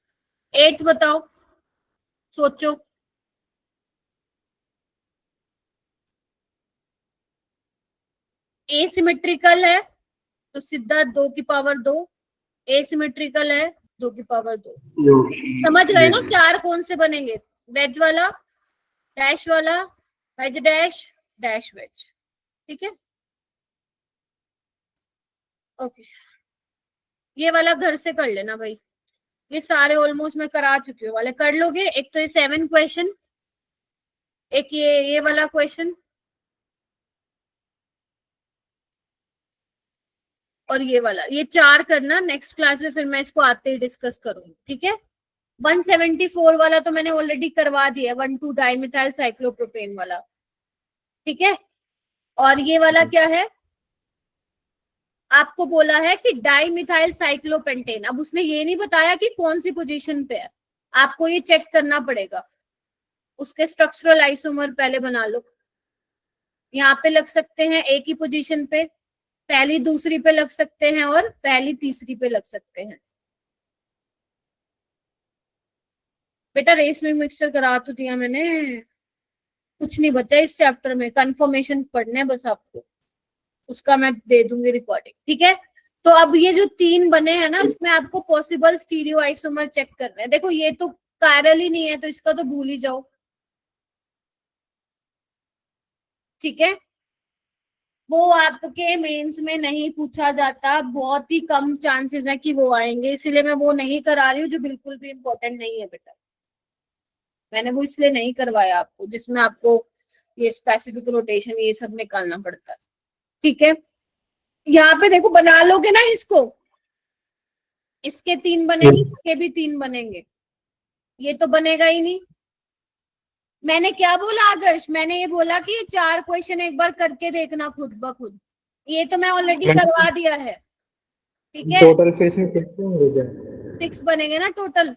8 बताओ, सोचो। एसिमेट्रिकल है तो सीधा 2 की पावर 2, एसिमेट्रिकल है 2 की पावर 2। समझ गए ना 4 कौन से बनेंगे, वेज वाला, डैश वाला, वेज डैश, डैश वेज। ठीक है, ओके। ये वाला घर से कर लेना भाई, ये सारे ऑलमोस्ट मैं करा चुकी हूँ, वाले कर लोगे। एक तो ये 7 क्वेश्चन, एक ये वाला क्वेश्चन, और ये वाला, ये 4 करना। नेक्स्ट क्लास में फिर मैं इसको आते ही डिस्कस करूंगी। ठीक है, 174 वाला तो मैंने ऑलरेडी करवा दिया, 1,2 डाइमिथाइल साइक्लोप्रोपेन वाला। ठीक है, और ये वाला क्या है, आपको बोला है कि डाइमिथाइल साइक्लोपेंटेन। अब उसने ये नहीं बताया कि कौन सी पोजीशन पे है, आपको ये चेक करना पड़ेगा। उसके स्ट्रक्चरल आइसोमर पहले बना लो। यहाँ पे लग सकते हैं एक ही पोजीशन पे, पहली दूसरी पे लग सकते हैं, और पहली तीसरी पे लग सकते हैं। बेटा रेस में मिक्सचर करा तो दिया मैंने, कुछ नहीं बचा इस चैप्टर में, कंफर्मेशन पढ़ने है बस आपको, उसका मैं दे दूंगी रिकॉर्डिंग। ठीक है, तो अब ये जो 3 बने हैं ना, इसमें आपको पॉसिबल स्टीरियो आइसोमर चेक करना है। देखो ये तो कायरल ही नहीं है, तो इसका तो भूल ही जाओ। ठीक है, वो आपके मेंस में नहीं पूछा जाता, बहुत ही कम चांसेस है कि वो आएंगे, इसलिए मैं वो नहीं करा रही हूँ, जो बिल्कुल भी इम्पोर्टेंट नहीं है बेटा। मैंने वो इसलिए नहीं करवाया आपको, जिसमें आपको ये स्पेसिफिक रोटेशन ये सब निकालना पड़ता है। ठीक है, यहाँ पे देखो बना लोगे ना इसको, इसके 3 बनेंगे, इसके भी 3 बनेंगे, ये तो बनेगा ही नहीं। मैंने क्या बोला आदर्श, मैंने ये बोला कि ये 4 क्वेश्चन एक बार करके देखना खुद ब खुद, ये तो मैं ऑलरेडी करवा दिया है। ठीक है, टोटल फेस में कितने होंगे क्या? 6 बनेंगे ना टोटल,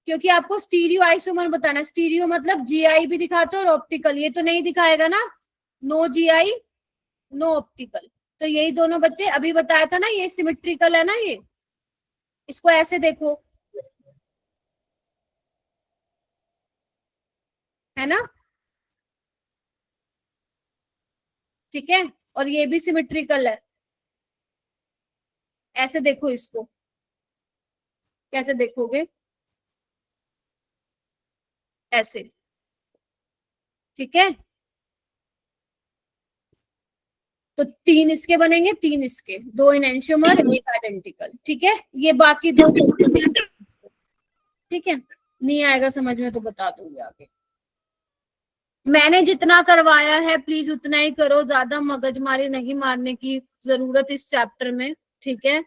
क्योंकि आपको स्टीरियो आइसोमर बताना है। स्टीरियो मतलब जीआई भी दिखाते हो और ऑप्टिकल, ये तो नहीं दिखाएगा ना, नो जीआई नो ऑप्टिकल, तो यही दोनों बच्चे अभी बताया था ना, ये सिमेट्रिकल है ना, ये इसको ऐसे देखो, है ना, ठीक है, और ये भी सिमेट्रिकल है, ऐसे देखो इसको, कैसे देखोगे, ऐसे, ठीक है, तो 3 इसके बनेंगे, 3 इसके, 2 इनएंशियोमर 1 आइडेंटिकल। ठीक है, ये बाकी 2 ठीक है, नहीं आएगा समझ में तो बता दूंगी आगे। मैंने जितना करवाया है प्लीज उतना ही करो, ज्यादा मगजमारी नहीं मारने की जरूरत इस चैप्टर में। ठीक है,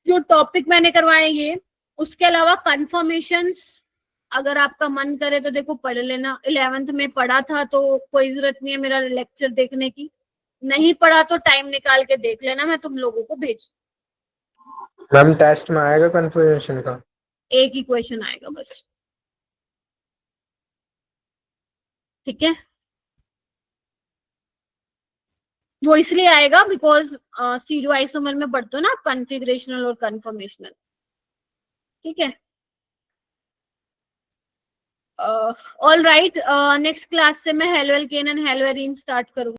जो टॉपिक मैंने करवाए ये, उसके अलावा कंफर्मेशंस अगर आपका मन करे तो देखो पढ़ लेना, 11th में पढ़ा था तो कोई जरूरत नहीं है मेरा लेक्चर देखने की, नहीं पढ़ा तो टाइम निकाल के देख लेना, मैं तुम लोगों को भेज, मैम टेस्ट में आएगा कंफ्यूजन का? एक ही क्वेश्चन आएगा बस। ठीक है, वो इसलिए आएगा बिकॉज स्टीरियो आइसोमर में पढ़ते हो ना आप कॉन्फ़िगरेशनल और कन्फर्मेशनल। ठीक है, ऑल राइट, नेक्स्ट क्लास से मैं हेलोएल्केन एंड हेलोएरीन स्टार्ट करूंगी।